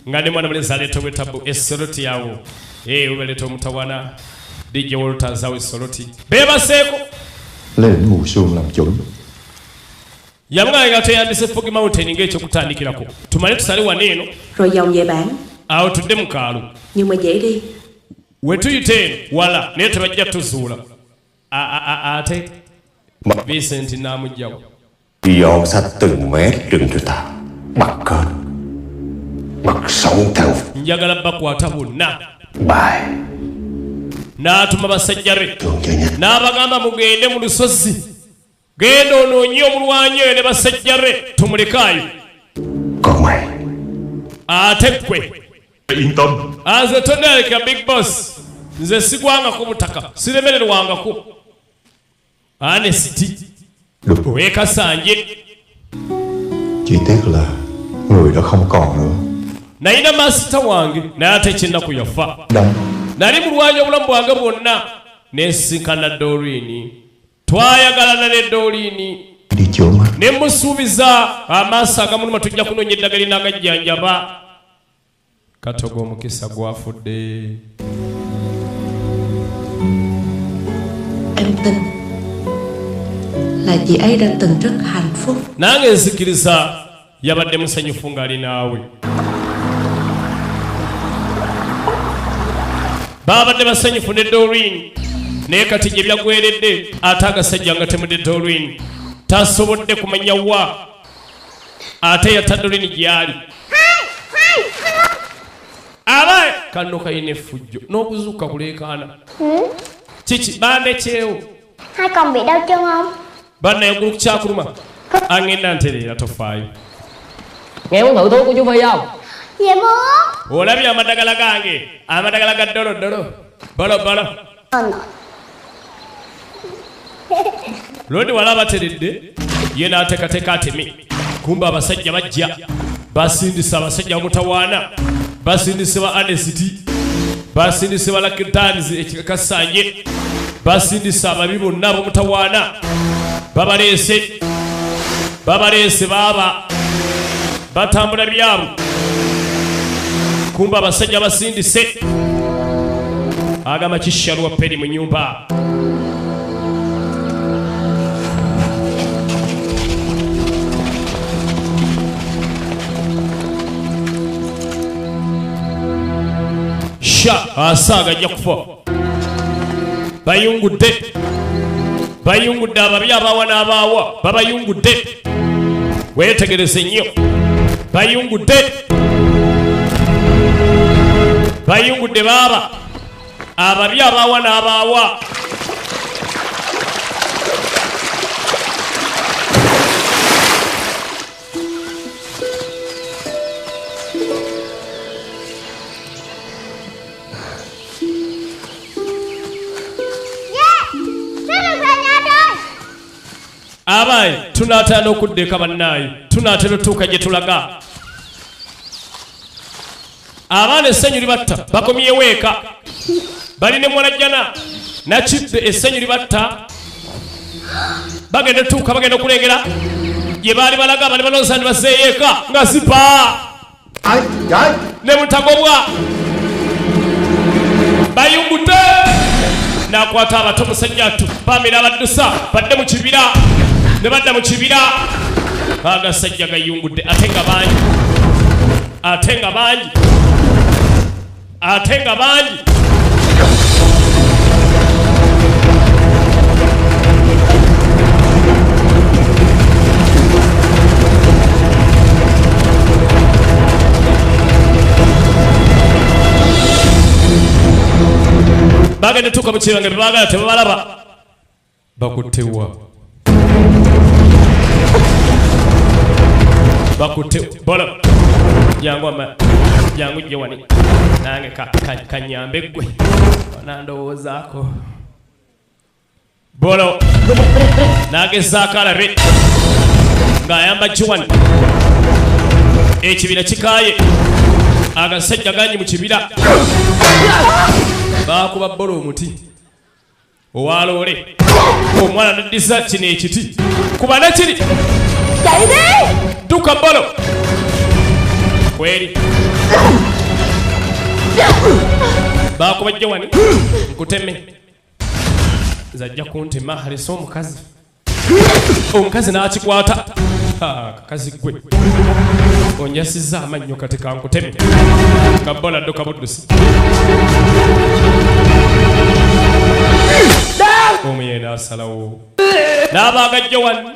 ngane mwana muleza leto wetabu esoloti yawo ubeleto mutawana DJ Woltazawe Soloti beba seko Lên mù sương làm chuẩn. yamwaye gato yandise Fogo Mountain ng'ekyo kutandikirako tumale tusale waneno Rồi vòng về bản. awo tudde mu kaalo Nhưng mà dễ đi. wetuyite wala naye tebajja tuzuula ate Vincent namugjawo Dọn sạch từng mét rừng cho ta. Bắt cơn. Bắt sống theo njagala bakwata bonna bài. n'atuma basajja be Thường cho nhất. n'abagamba mugende mu lusozi genda onoonye omulwanyi oyo ne basajja be tumulekaayo Còn mày. ate ggwe Yên tâm. nze tonaleka big boss nze sigwangako mutaka siremererwangako Honesty Được. owekasanje Chỉ tiếc là người đã không còn nữa. nalina masita wange naye ate ekyennaku yafa Đâm. nali mulwanyi obulamu bwange bwonna nesinkana Doreen twayagalana ne Doreen Đi chữa mắt. ne musuubiza amaaso agamuluma tujja kunoonya eddagala linaagajjanjaba Katogo omukisa gwafudde Em tin là chị ấy đã từng rất hạnh phúc. nange nzikiriza yabadde musanyufu ng'ali naawe baabadde basanyufu ne Doreen naye kati gye byagweredde ate agasajja nga temudde Doreen tasobodde kumanya wa ate yatta Doreen gy'ali aba Kano kayina effujjo n'okuzuuka kuleekaana kiki bandekyewo 2 con bị đau chân không? banna yaggulu ku kyakuluma angenda ntereera tofaayo Nghe muốn thử thuốc của chú Phi không? Dạ muốn. olabye amadagala gange amadagala ga dolodolo bolobolo lodi wala bateredde ye n'ateekateeka atemi kumba abasajja bajja basindisa abasajja bamutawaana basindise ba Honesty basindise ba Lucky Dance ekikakasanye basindise ababi bonna abamutawaana babaleese baaba batambula byabo kumba abasajja basindise agamba kishalwa peri mu nyumba sha asaga ajja kufa bayungudde ababi abaawa n'abaawa babayungudde weetegereze nnyo bayungudde baaba ababi abaawa n'abaawa abayi tunaatera n'okuddeeka bannaayi tunaatera otuuka gye tulaga abaana essanyu libatta bakomyewo eka bali ne mwalajjana nakidde essanyu libatta bagenda otuuka bagenda okulengera gye baali balaga bali balonsa ne baseeyo eka nga zipa ne mutagobwa bayungudde n'akwata abato musajja atu bamira abaddusa badde mu kibira ne badda mu kibira agasajja gayungudde ate nga bangi bagenda tuuka mu kibira nga bebagala tebabalaba bakuttewa bakutte bola jangu ama jangu jewani nange kanyambe gwe wanandowoozaako bolo nagezaako alabe ng'ayamba jewani ekibira kikaaye agasajja ganyi mu kibira baakuba bolo omuti owaloole omwana naddiza kino ekiti kuba nakiri tuka bolo kweri baakuba jewani nkuteme zajja kuntema alese omukazi n'akikwata kakazi gwe onjasizza amannyo kati kankuteme nga bola dduka buddusi omuyenda asalawo n'abaaga jewani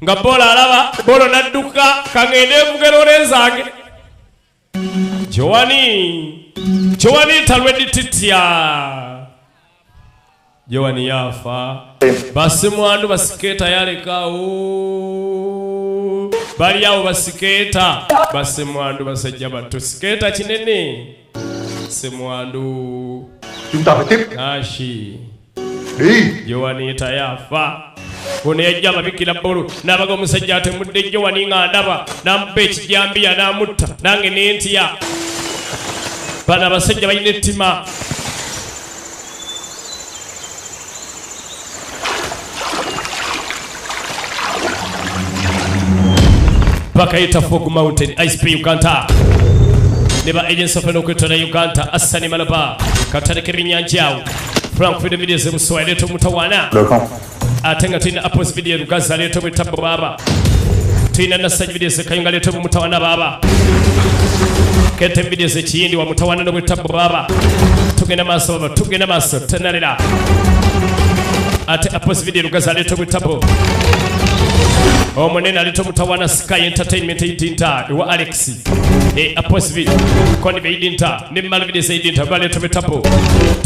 nga bola alaba bolo nadduka kangende evugerore zange jewani talwedititya jewani yafa basimwandu basiketa yalekaawo bali awo basiketa basimwandu basajja battu siketa kinene simwandu nashi jewani tayafa ono yajja ababikira bolo n'abaga omusajja atemudde jewani nga ndaba n'amuba ekijambiya n'amutta nange nentya bano abasajja balina ettima bakayita Fog Mountain ISP Uganda neba agency of Lokwetona Uganda Asani Malaba kataleke binyanjao Frank Video Videos ebusowa leto mutawana atenga tuina Apples Video Lugaza leto mutabo baba tuina Nasaj Videos kayunga leto mutawana baba Kete Videos ekiyindi wa mutawana no mutabo baba tugenda maso baba tugenda maso tenalira ate Apples Video Lugaza leto mutabo omunene alito mutawana Sky Entertainment idinta ewa Alex Apostle koni beidinta ne mal videos idinta baleto betapo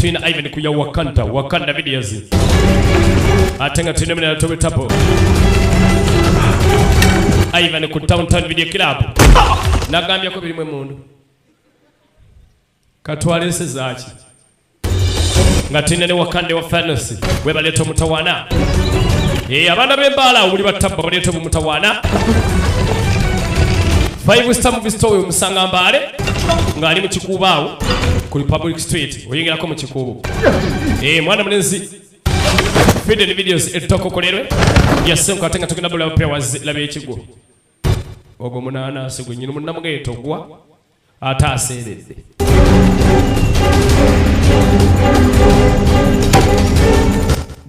tuina Ivan kuya Wakanda videos atenga tuina mena to betapo Ivan ku Downtown Video Club nagambya ko birimwe mundu katwale sezachi ngatina ne Wakanda wa fantasy we baleto mutawana abana bembala uli batamba baleto mutawana 5-star movie story omusanga mbale ngali mu kikubawo ku Republic Street oyingerako mu kikubo mwana munenzi video videos etoko kolerwe yasenko atenga tugenda bula pya labe ekigo ogo munana asigo nyinu munnamugeto gwa ata aseredde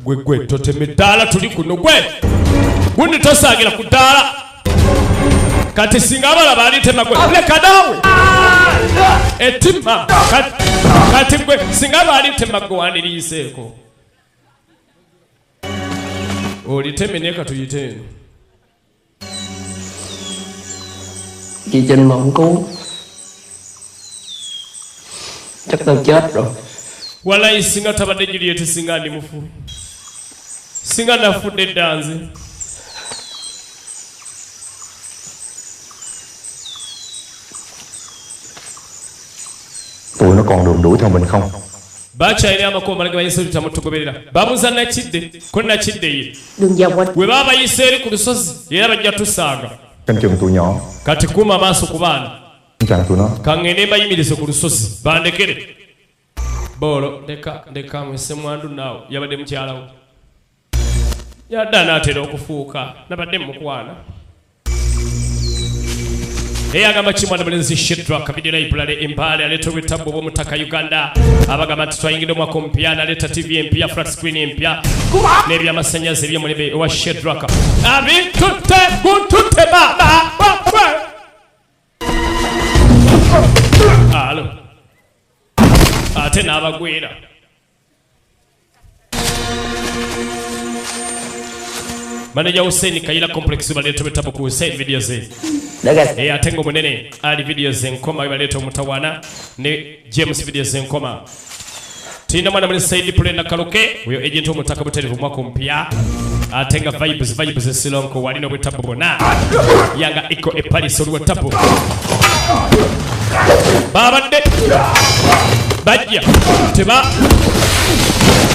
gwe totemedala tuli kuno gwe gundi tosagira kudala kati singa abala bali tema gwe leka dawe etima kati gwe singa bali tema gwe wandiriiseko olitemeneka tuyiteno Chị Trinh mà không cứu chắc tao chết rồi. Wallahi singa tabadde Juliet singa ndi mufu singa nafudde danze tụi nó còn đường đuổi theo mình không? Bacha ile amakoma lage bayise tutamutugoberera bamuzana kidde konna kidde ye Đừng dòng quanh we baba yiseri ku lusozi era bajja tusanga Canh chừng tụi nhỏ kati kuma maaso ku baana Chẳng tụi nó kangene bayimirize ku lusozi bandekere bolo ndeka mwese mwandu nawo yabadde mukyalawo yadda naatera okufuuka nabadde mukwana agamba kimwana mulenzi Shedrack video library empale aleeta obwettabbu obw'Omutaka Uganda abagamba nti twayingidde omwaka omupya naleeta TV empya flat screen empya n'ebyamasannyalaze eby'omulimu ewa Shedrack abintutte buntutte alo ate n'abagwera Manager Hussein Kayira complex baleeta obwettabbu ku Hussein videos atenga munene ali videos enkoma baleeta omutawana ne James videos enkoma tina mwana muri Saidi Pulenda Kaloke uyo agent Omutaka Buterevu mwaka mpya atenga vibes silonko walina obwettabbu bona yanga iko epalis olwettabbu babadde bajja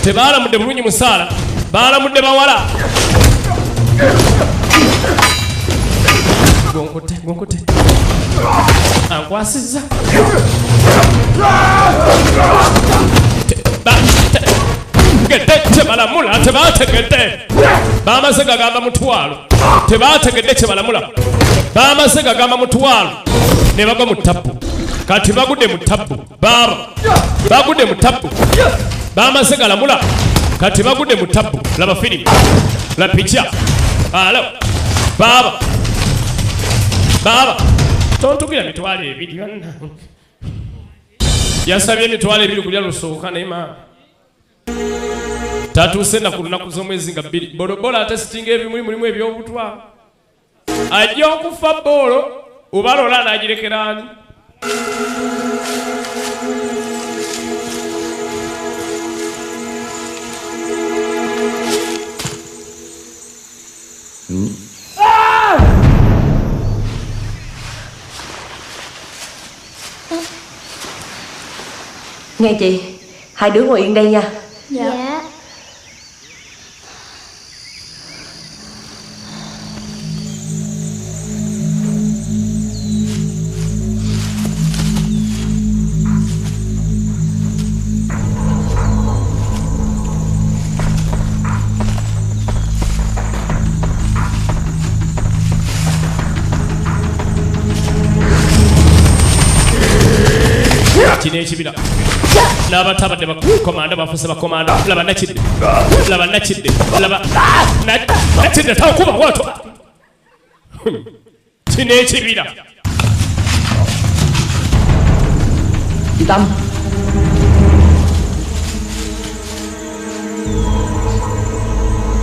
tebaalamudde bulungi musaala baalamudde bawala gonkote ankwasizza tebalamula tebaategedde bamaze gagamba mutwalo tebaategedde kyebalamula bamaze gagamba mutwalo ne bagwa mu ttapu kati bagudde mu ttapu baba bagudde mu ttapu bamaze galamula kati bagudde mu ttapu laba firimu la picha alo baba tontugira mitwalo ebiri yonna yasabye emitwalo ebiri kulya lusooka naye maa tatuuse na ku lunaku z'omwezi nga 2 bolobola ate sitinga ebimuli mulimu ebyobutwa ajja okufa boolo obalola anagirekera ani Nghe chị, hai đứa ngồi yên đây nha. Dạ. kino ekibira n'abatabadde bakomanda bafuse bakomanda laba nakidde nakidde takuba wato kino ekibira Tâm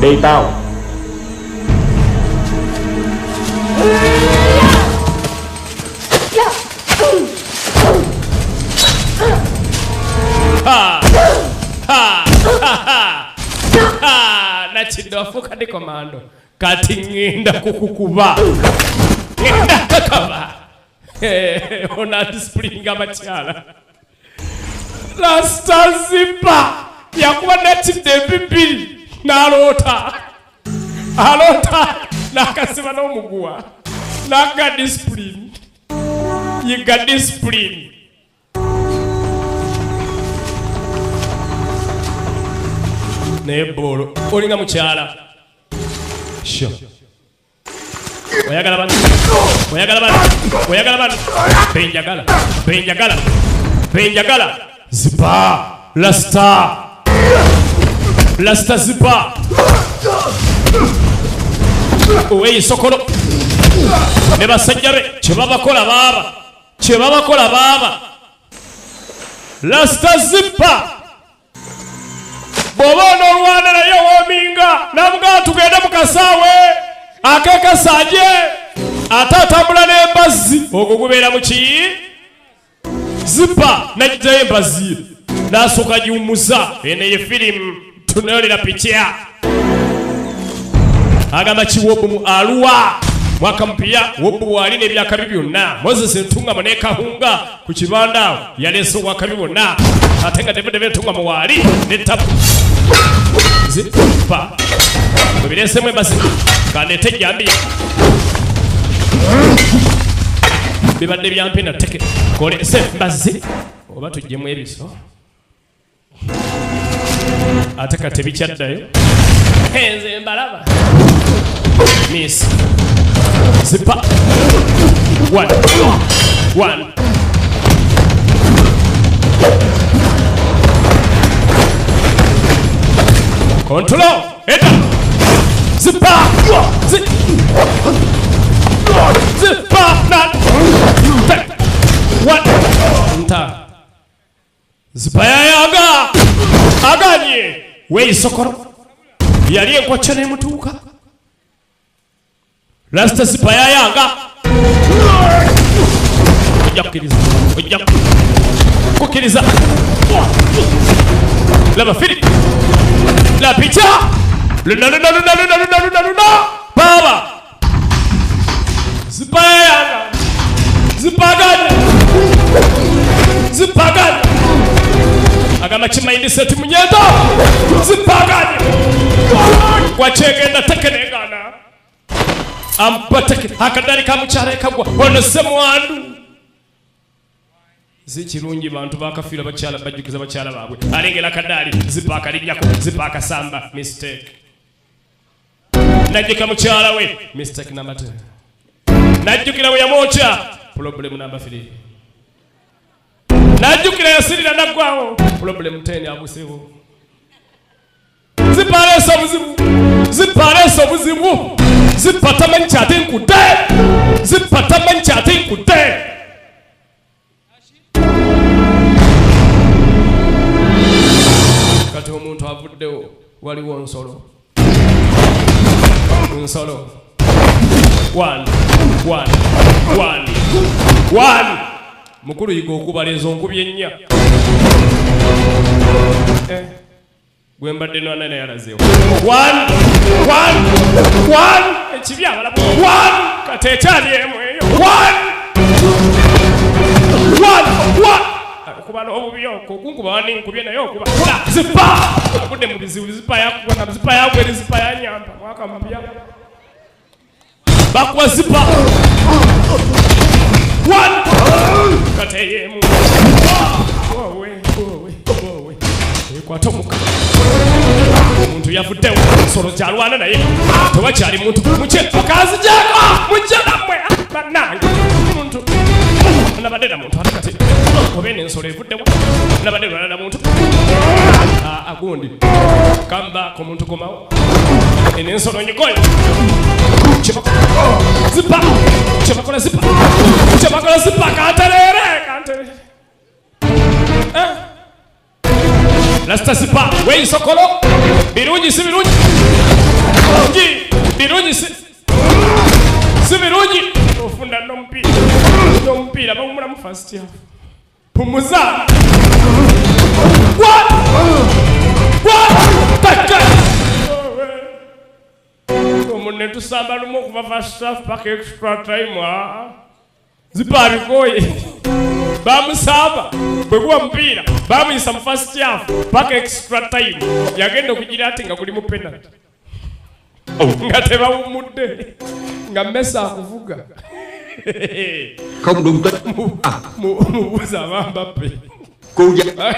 Đi tao. nakidde wafuuka ndi komando kati ngenda kukukuba ngenda kakaba ona disipulini abakyala rastazipa yakuba nakidde empipiri n'aloota n'akasiba n'omuguwa n'aga disipulini yiga disipulini naye boolo olinga mukyala sho oyagala bano benjagala zipa lasta zipa oweyisokolo ne basajja be kyebabakola baaba lasta zipa bw'oba onoolwana naye woominga namugaa tugende mu kasaawe ak'ekasaaje ate atambula n'embazzi ogwo gubeera mu ki zipa najjayo embazzi ye n'asooka giwummuza eno ye firimu tunoolera picha agamba kiwobu mu aluwa mwaka mpya wobu wali n'ebyakabi byonna moses ntungamo n'ekahunga ku kibanda awo yaleese obwakabi bwonna ate nga debedebe ntungamo waali n'ettabu zipa mubireesemu embasi kandeete ejjambiya bibadde byampi nateke koleese embazzi oba tuggyemu ebiso ate kati bikyaddayo nze mbalaba miss zipa one control eta zipa na what nta zipa yayaga aganye weisokoro yali enkwacha n'emutuuka rasta zipa yayanga ojja kukkiriza laba firi la picha luna baba zipa yayanga zipaganye seti munyendo zipaganye wachegenda tekenegana ampateke akadali kamuchara kagwa ono semwandu zikirungi bantu bakafira bachala bajukiza bachala babwe alengera kadali zipaka linyako zipaka samba mistake najika muchala we mistake number 2 najukira we yamocha problem number 3 najukira yasirira nagwawo problem 10 abusewo zipareso buzimu zipareso buzimu zipata manchate nkude zipata manchate nkude kati omuntu avuddewo waliwo nsolo nsolo 1 mukulu yiga okubala ezo nkubye nnya gwe mbadde nwanana yalazeewo 1 ekibi abalamu 1 kati ekyali emu eyo 1 okubala obubiyoko okunkuba waninkubye naye okuba zipa agudde mu bizibu zipa yakuba zipa yagweri zipa yanyamba mwaka mapya bakuba zipa 1 kati eyemu wowe ekwata omuka omuntu yavuddewo nsolo kyalwana naye toba kyali muntu mukyetokazi jako mujjanamwe bannange muntu nabadde muntu ate kati oba ensolo evuddewo nabadde lwalala muntu agundi kamba ku muntu komawo ensolo nyigoyo kyebakola zipa kanterere lasita zipa weisokolo birungi si birungi birungi si birungi ofunda n'omupiira bawumulamu first half pumuza omunne tusamba lumu okuva first half paka extra time ziparikoye bamusamba bwe guwa mupiira bamuyisa mu first half paka extra time yagenda okugira ati nga guli mu penalty nga tebawumudde nga Messi akuvuga mubuuza abambappe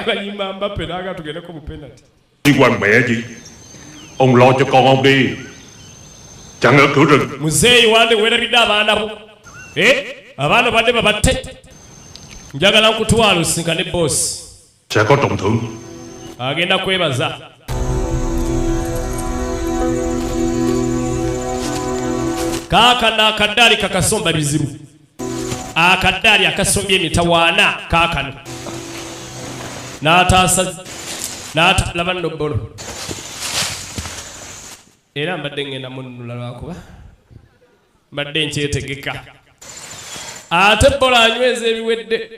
bayima Mbappe naga tugendeko mu penalty quan mẹ chị ông lo cho con ông đi chẳng ở cửa rừng muzeeyi wande weerabidde abaana bo abaana badde babatte njagala nkutwala osinkane boss sẽ có trọng thưởng agenda kwebaza kaakano akaddaali kakasomba bizibu akaddaali akasombye emitawaana kaakano n'ataasa laba nno bbolo era mbadde ngenda munnula lwakuba mbadde nkyetegeka ate bbolo anyweza ebiwedde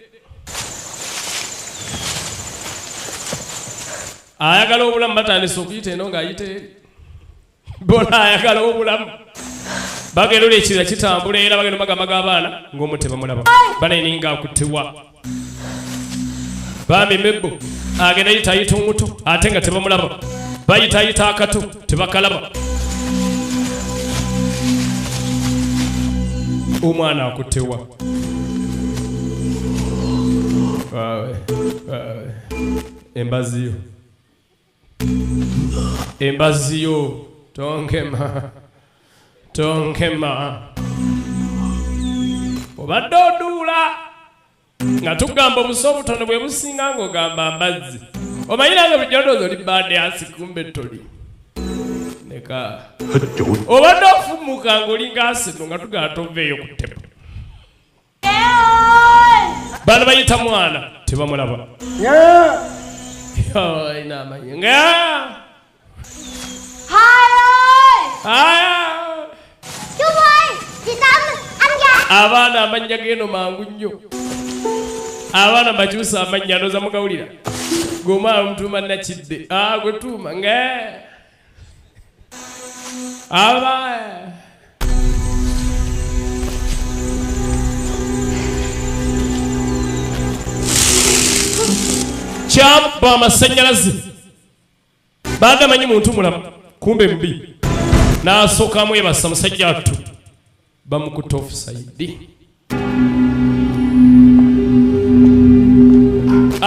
ayagala obulamu batandise okuyita eno ng'ayita eri bbolo ayagala obulamu bagerula ekirira kitambula era bagenda magamba g'abaana ng'omu tebamulaba baneninga akutibwa bambi mebbo agenda yitayita omuto ate nga tebamulaba bayitayita akato tebakalaba omwana akutibwa embaziyo tonkema obadde oduula nga tugamba obuso obutono bwe businga ng'ogamba amazzi omanyira nga bujondozo oli badeasi kumbe toli neka obadde ofumuka ng'olinga asino nga tugala toveeyo ku ttepo bano bayita mwana tebamulaba ina amanyi nga Chú ơi, chị Tâm, anh kìa. Abaana amanya geno mangu nnyo. Abaana bakyusa amanya ndoza mugawulira. Goma mtuma nakidde. Gwe tuma nga. Aba. kyamba amasanyalaze bagamanyi muntu mulamu kumbe mbi n'asookamu yebasa musajja attu bamukuta offside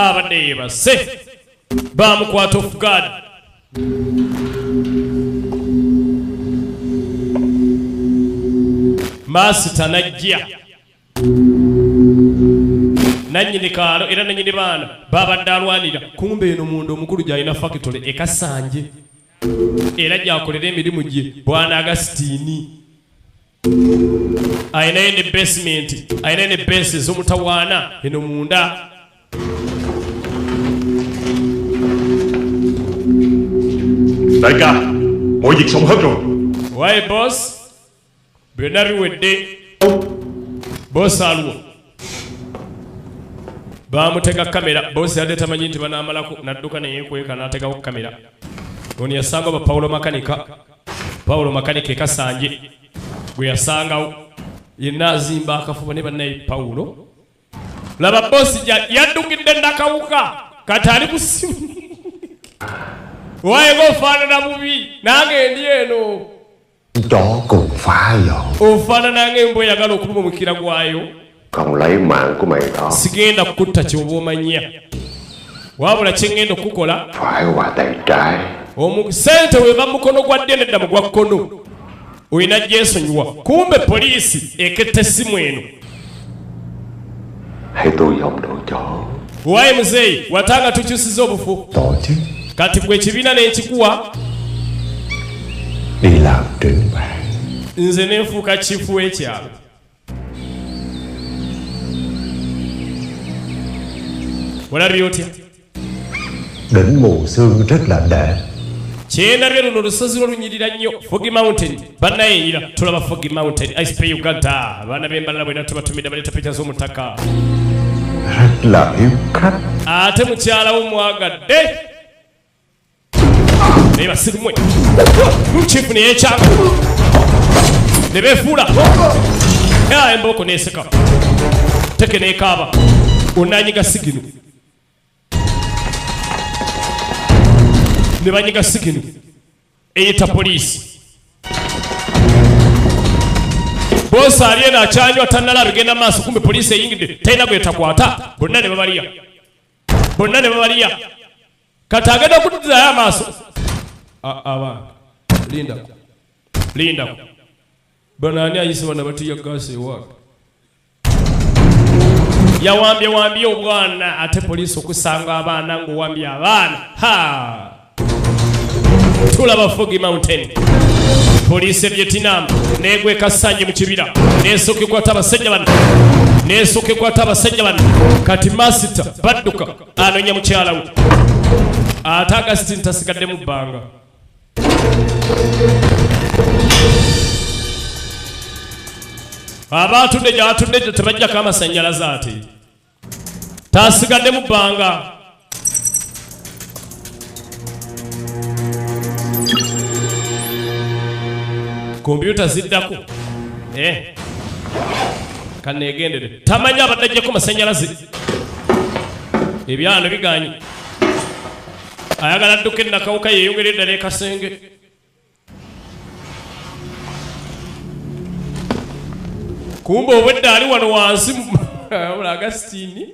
abadde yebase bamukwata off guard Masita najja nanyini kaalo era nanyini baana babadde alwanira kumbe eno munda omukulu gy'alina factory ekasanje era gyakolera emirimu gye bwana Agastini ayinayo ne basement ayinayo ne base ez'omutawaana eno munda Daika, mỗi việc xong hết rồi. Why boss? Byonna biwedde boss aluwa bamutega kamera boss yadde tamanyi nti banaamalako nadduka neyekweka n'ategako kamera ono yasanga ba Paulo makanika ekasanje gwe yasangawo yenna azimba akafuba ne bannaye Paulo laba boss yaddukidde nakawuka kati ali ku simu waayego ofaanana bubi nange ndi eno Chó cùng phá rồi. Ofaanana ng'embwa eyagala okuluma omukira gwayo Không lấy mạng của mày đó. sigenda kukutta kyoba omanya wabula kyengenda okukola Phải qua tay trái. sente weva mukono gwa ddyo nedda mu gwa kkono olina gyesonyiwa kumbe poliisi eketta essimu eno Hãy tôi giọng đồ chó. wayi muzeeyi watanga tukyusiza obufu Tội chứ. kati gwe ekibiina n'enkikuwa Đi làm trưởng bản. nze nenfuuka kifu w'ekyalo olabye otya Đỉnh mù sương rất là đẹp. kyendabye luno olusozi lwolunyirira nnyo Foggy Mountain bannayeyira tulaba Foggy Mountain ISP Uganda abaana b'embalala bwena tubatumidde baleeta picca z'omutaka Rất là hiếu khách. ate mukyala wo mwagadde naye basirumwe chifu neyekyanga ne beefuula embooko neeseka teke neekaaba onanyiga sigino ne banyiga sigino eyita poliisi boosi ali eno akyanywa tannala bigenda maaso kumbe poliisi eyingidde talina gwetakwata bonna ne babaliya kati agenda okuddizayo amaaso abaana lindako bano ani ayise bana batiya gaasi ewaaka yawambye obwana ate poliisi okusanga abaana ng'owambye abaana tulaba Foggy Mountain poliisi ebyetinamu negwe kasanje mu kibira nesooka ekwata abasajja bano kati Masita badduka anonya mukyala we ate Agastini tasigadde mu bbanga abatudde gy'atudde gyo tebajjako amasanyalaze ate tasigadde mu bbanga kompyuta ziddako kaneegendere tamanyi abadde ajjako masanyalaze ebyano biganye ayagala dduka ennakawuka yeeyongera eddala ekasenge kumbe obwedde ali wano wansi Agastini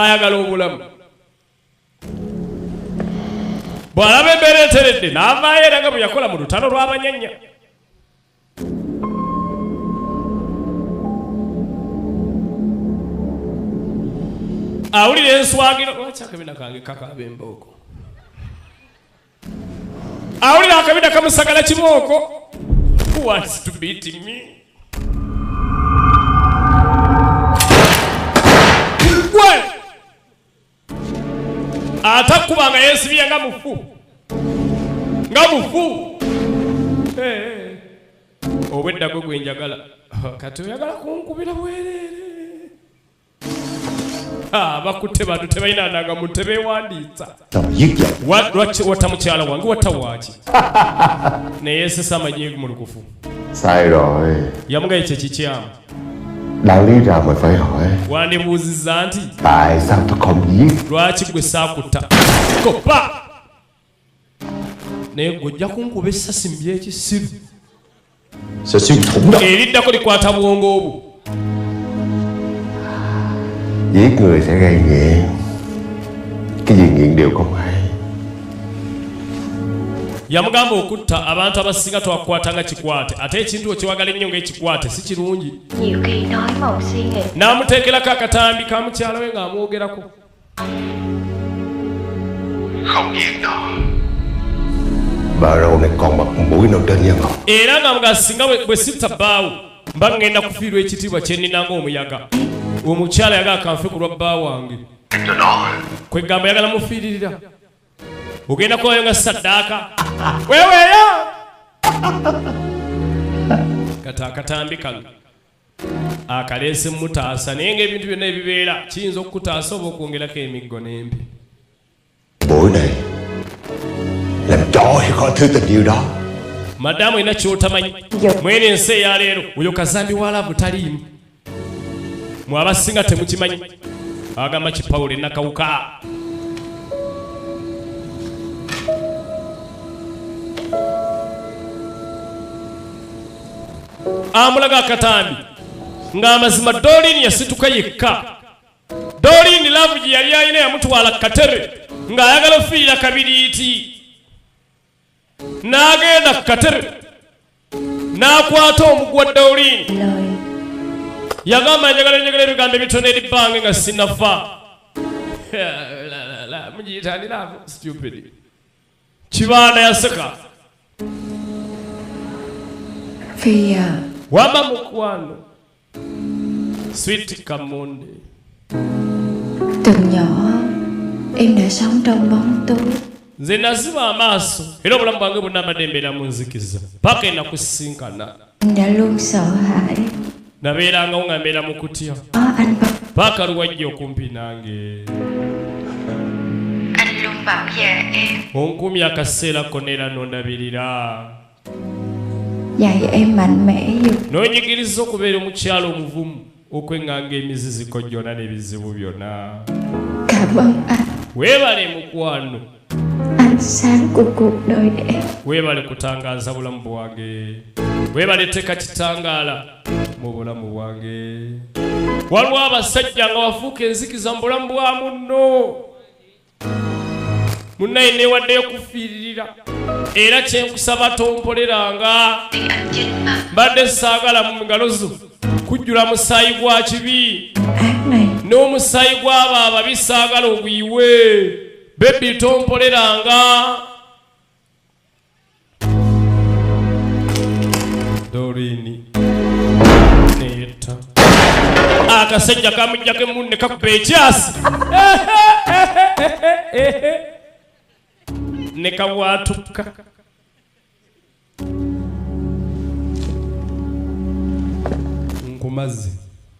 ayagala obulamu bw'alaba embeera enteredde n'avaayo era nga bwe yakola mu lutalo lw'abanyanya awulira enswagiro lwaki akabina kange kakaaba embooko awulira akabina kamusagala kibooko who wants to beat me gwe atakuba nga yeesibye nga mufu obwedda gwe gwenjagala kati oyagala kunkubira bwereere bakutte bantu tebalina ndangamuntu tebeewandiisa lwaki watta mukyala wange watta waaki naye yesesa amanyi mulukufu Sai rồi. yamugaye kye kikyamu Đạo lý ra mày phải hỏi. Tại sao tao không giết? Sẽ xuyên thủng đó. Giết người sẽ gây nghiện. Cái gì nghiện đều không hay. Yamugamba okutta abantu abasinga twakwatanga kikwate ate ekintu okiwagala ennyo ng'ekikwate si kirungi. N'amuteekerako akatambi ka mukyala we ng'amwogerako. Không giết đâu. Bà râu này còn mặt mũi nào trên nhân không? Era nga singa bwe sitta bbaawo mba ngenda kufiirwa ekitiibwa kye nnina ng'omuyaga. Omukyala yagala kanfe ku lwa bba wange. Kwegamba yagala mufiiririra. Ugenda kuwayonga saddaaka weweya kata akatambi kano akaleese mutaasa naye ng'ebintu byonna ebibeera kiyinza okukutaasa oba okwongerako emiggo n'embi. Buổi này làm trò hay có thứ tình yêu đó. Madamu ina ky'otamanyi mwene ensi eya leero oyo kazambi walavu taliimu mwe abasinga temukimanyi agamba kipawulo ennakawuka. Amulaga akatambi ng'amazima Doreen yasituka yekka. Doreen laavu gye yali alina yamutwala katere ng'ayagala ofiirira kabiriiti. N'agenda ku katere n'akwata omugwa Doreen. Yagamba njagala ebigambo ebitono eri bbange nga sinnafa. Mugiyita ani laavu stupid. Kibaana yaseka. Wamba mukwano Sweet Kamonde. Từ nhỏ em đã sống trong bóng tối. Nze naziba amaaso era obulamu bwange bwonna mbadde mbeera mu nzikiza paka enakusinkana. Anh đã luôn sợ hãi. Nabeerangawo nga mbeera mu kutya paka luwajja okumpi nange. Anh luôn bảo vệ em. Onkumya akaseera konna era n'ondabirira. Dạy em mạnh mẽ dù. N'onyigiriza okubeera omukyala omuvumu okwenganga emizizi kojjona n'ebizibu byonna. Cảm ơn anh. Weebale mukwano. Ánh sáng của cuộc đời em. Weebale kutangaaza bulamu bwange. Weebale teeka kitangaala mu bulamu bwange. Waliwo abasajja nga wafuuka enzikiza mu bulamu bwa munno. Munnaye neewaddeyo kufiiririra. Era kyenkusaba tompoleranga. Mbadde saagala mu ngalo zo kujjula musaayi gwa kibi n'omusaayi gw'abo ababi saagala oguyiwe. Bebi tompoleranga. Doreen neeta akasajja kamujjako emunne kakuba ekyasi ne kabwatuka. Nkumaze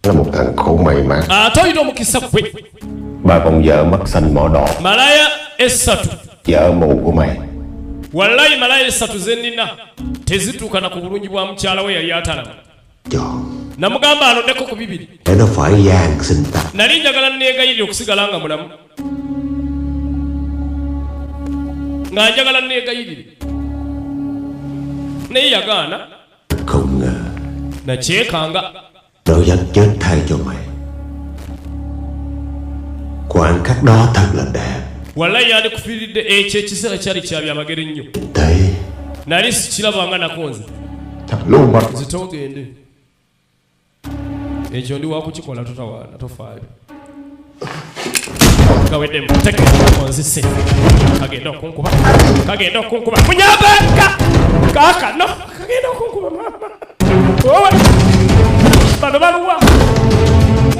Là một thằng không may mắn. Toyina omukisa gwe. Ba con vợ mắt xanh mỏ đỏ. Malaya esatu. Vợ mụ của mày. Wallahi malaya esatu zenina tezituuka na ku bulungi bwa mukyala we yali atalaba. Namugamba alondeko ku bibiri. Để nó phải gian sinh ta. Nali njagala neegayirira okusigala nga mulamu. Nga njagala neegayirire. Naye yagaana. Không ngờ. Nakyekanga. Nó dắt chết thay cho mày. Khoảnh khắc đó thật là đẹp. Wallahi yali kufiiridde ekyo ekiseera kyali kya byamagero nnyo. Nali sikirabanga nakonze. Zitogende. Ekyo ndi wakukikola totawaana tofaayo. Kawedde muteke konzise. Kagenda okunkuba. Kagenda okunkuba. Munyabaka! Kaakano. Kagenda okunkuba mama. Wowe. Bano baluwa.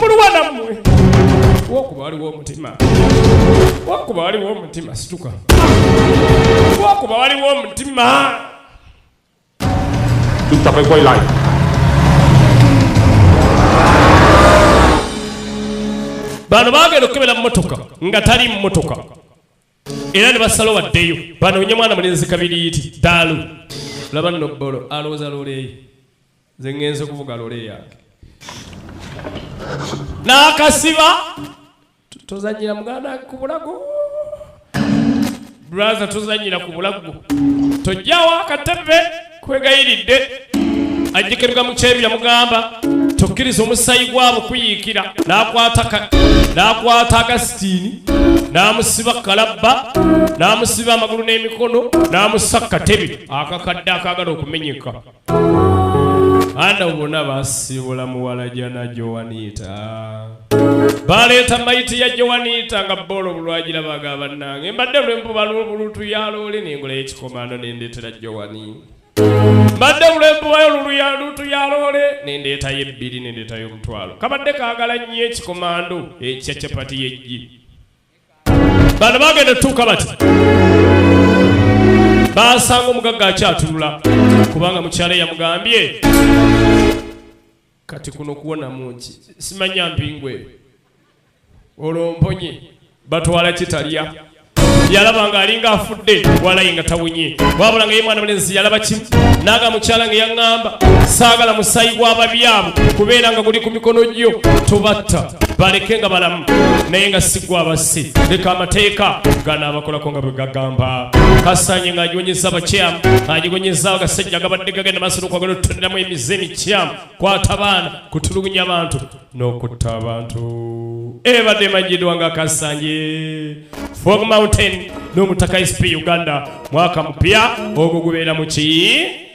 Muluwa nammwe. Wokuba waliwo omutima. Wokuba waliwo omutima situka. Wokuba waliwo omutima. Chúng ta phải quay lại. Bano bagenda okukebera mmotoka nga tali mmotoka era ne basala waddeyo banoonya mwana mulenzi kabiriiti daalu laba nno bbolo alowooza loole ye nze ngenze okuvuga loole yange n'akasiba tozanyira muganda ku bulago brother tozanyira ku bulago tojjawo akatebe kwegayiridde ajjekerwa mu kyebya mugamba tokkiriza omusayi gwabo kuyiikira n'akwata agasitiini n'amusiba kalabba n'amusiba amagulu n'emikono n'amussa katebe akakadde akaagala okumenyeka anda ubona basibula muwala jana Joanita baleeta mayiti ya Joanita nga bolo bulwagira bagaba nange mbadde lwempu balulutu yaloole nengola ekikomando nendeetera Joani mbadde lwempu balulutu yaloole nendeetayo ebbiri nendeetayo omutwalo kabadde kaagala nnyo ekikomando ekya capati yejji bano bagenda tuuka bati basanga omugagga akyatulula kubanga mukyala yamugambye kati kuno kuwona mungi simanya mpingwe olomponye batwala kitalya yalaba nga alinga afudde walayi nga tawunye wabula nga ye mwana mulenzi yalaba kimu naga mukyala nga yaŋŋamba saagala musayi gw'ababyabo kubeera nga guli ku mikono gyo tobatta baleke nga balamu naye nga sigwa abasse leka amateeka gana abakolako nga bwe gagamba kasanye nga agiwonyeza abakyamu agigonyeza agasajja agabadde gagenda maaso n'okwagala otutoneramu emize emikyamu kwata abaana kutulugunya abantu n'okutta abantu ebadde emanyiddwa nga kasanye Fog Mountain n'Omutaka SP Uganda mwaka mupya ogwo gubeera mu ki